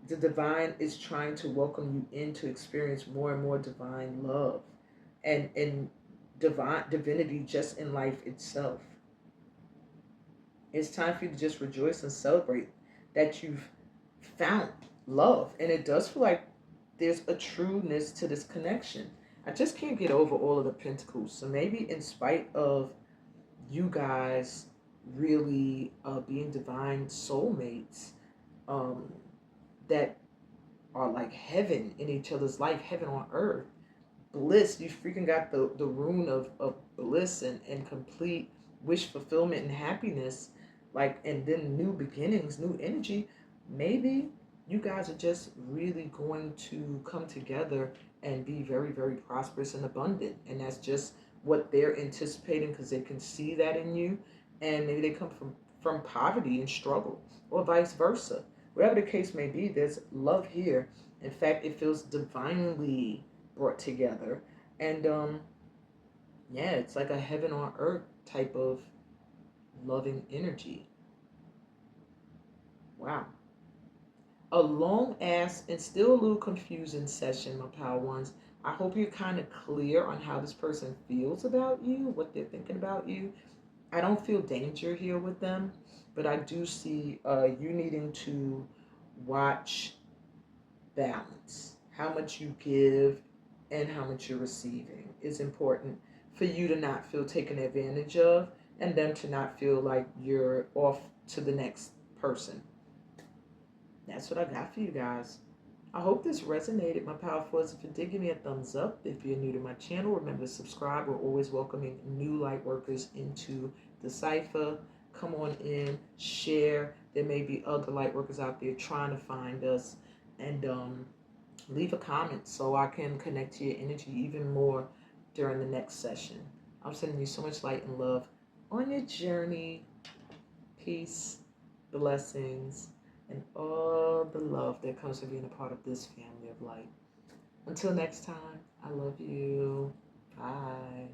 The divine is trying to welcome you in to experience more and more divine love and divinity just in life itself. It's time for you to just rejoice and celebrate that you've found love. And it does feel like there's a trueness to this connection. I just can't get over all of the pentacles. So maybe in spite of you guys really being divine soulmates that are like heaven in each other's life, heaven on earth, bliss, you freaking got the rune of bliss and complete wish fulfillment and happiness. Like, and then new beginnings, new energy. Maybe you guys are just really going to come together and be very, very prosperous and abundant. And that's just what they're anticipating because they can see that in you. And maybe they come from poverty and struggle, or vice versa. Whatever the case may be, there's love here. In fact, it feels divinely brought together. And yeah, it's like a heaven on earth type of loving energy. Wow. A long ass and still a little confusing session, my power ones. I hope you're kind of clear on how this person feels about you, what they're thinking about you. I don't feel danger here with them, but I do see you needing to watch balance. How much you give and how much you're receiving is important for you to not feel taken advantage of, and them to not feel like you're off to the next person. That's what I got for you guys. I hope this resonated, my powerfuls. If it did, give me a thumbs up. If you're new to my channel, remember to subscribe. We're always welcoming new light workers into the cipher. Come on in, share. There may be other light workers out there trying to find us. And leave a comment so I can connect to your energy even more during the next session. I'm sending you so much light and love on your journey. Peace, blessings, and all the love that comes from being a part of this family of light. Until next time, I love you. Bye.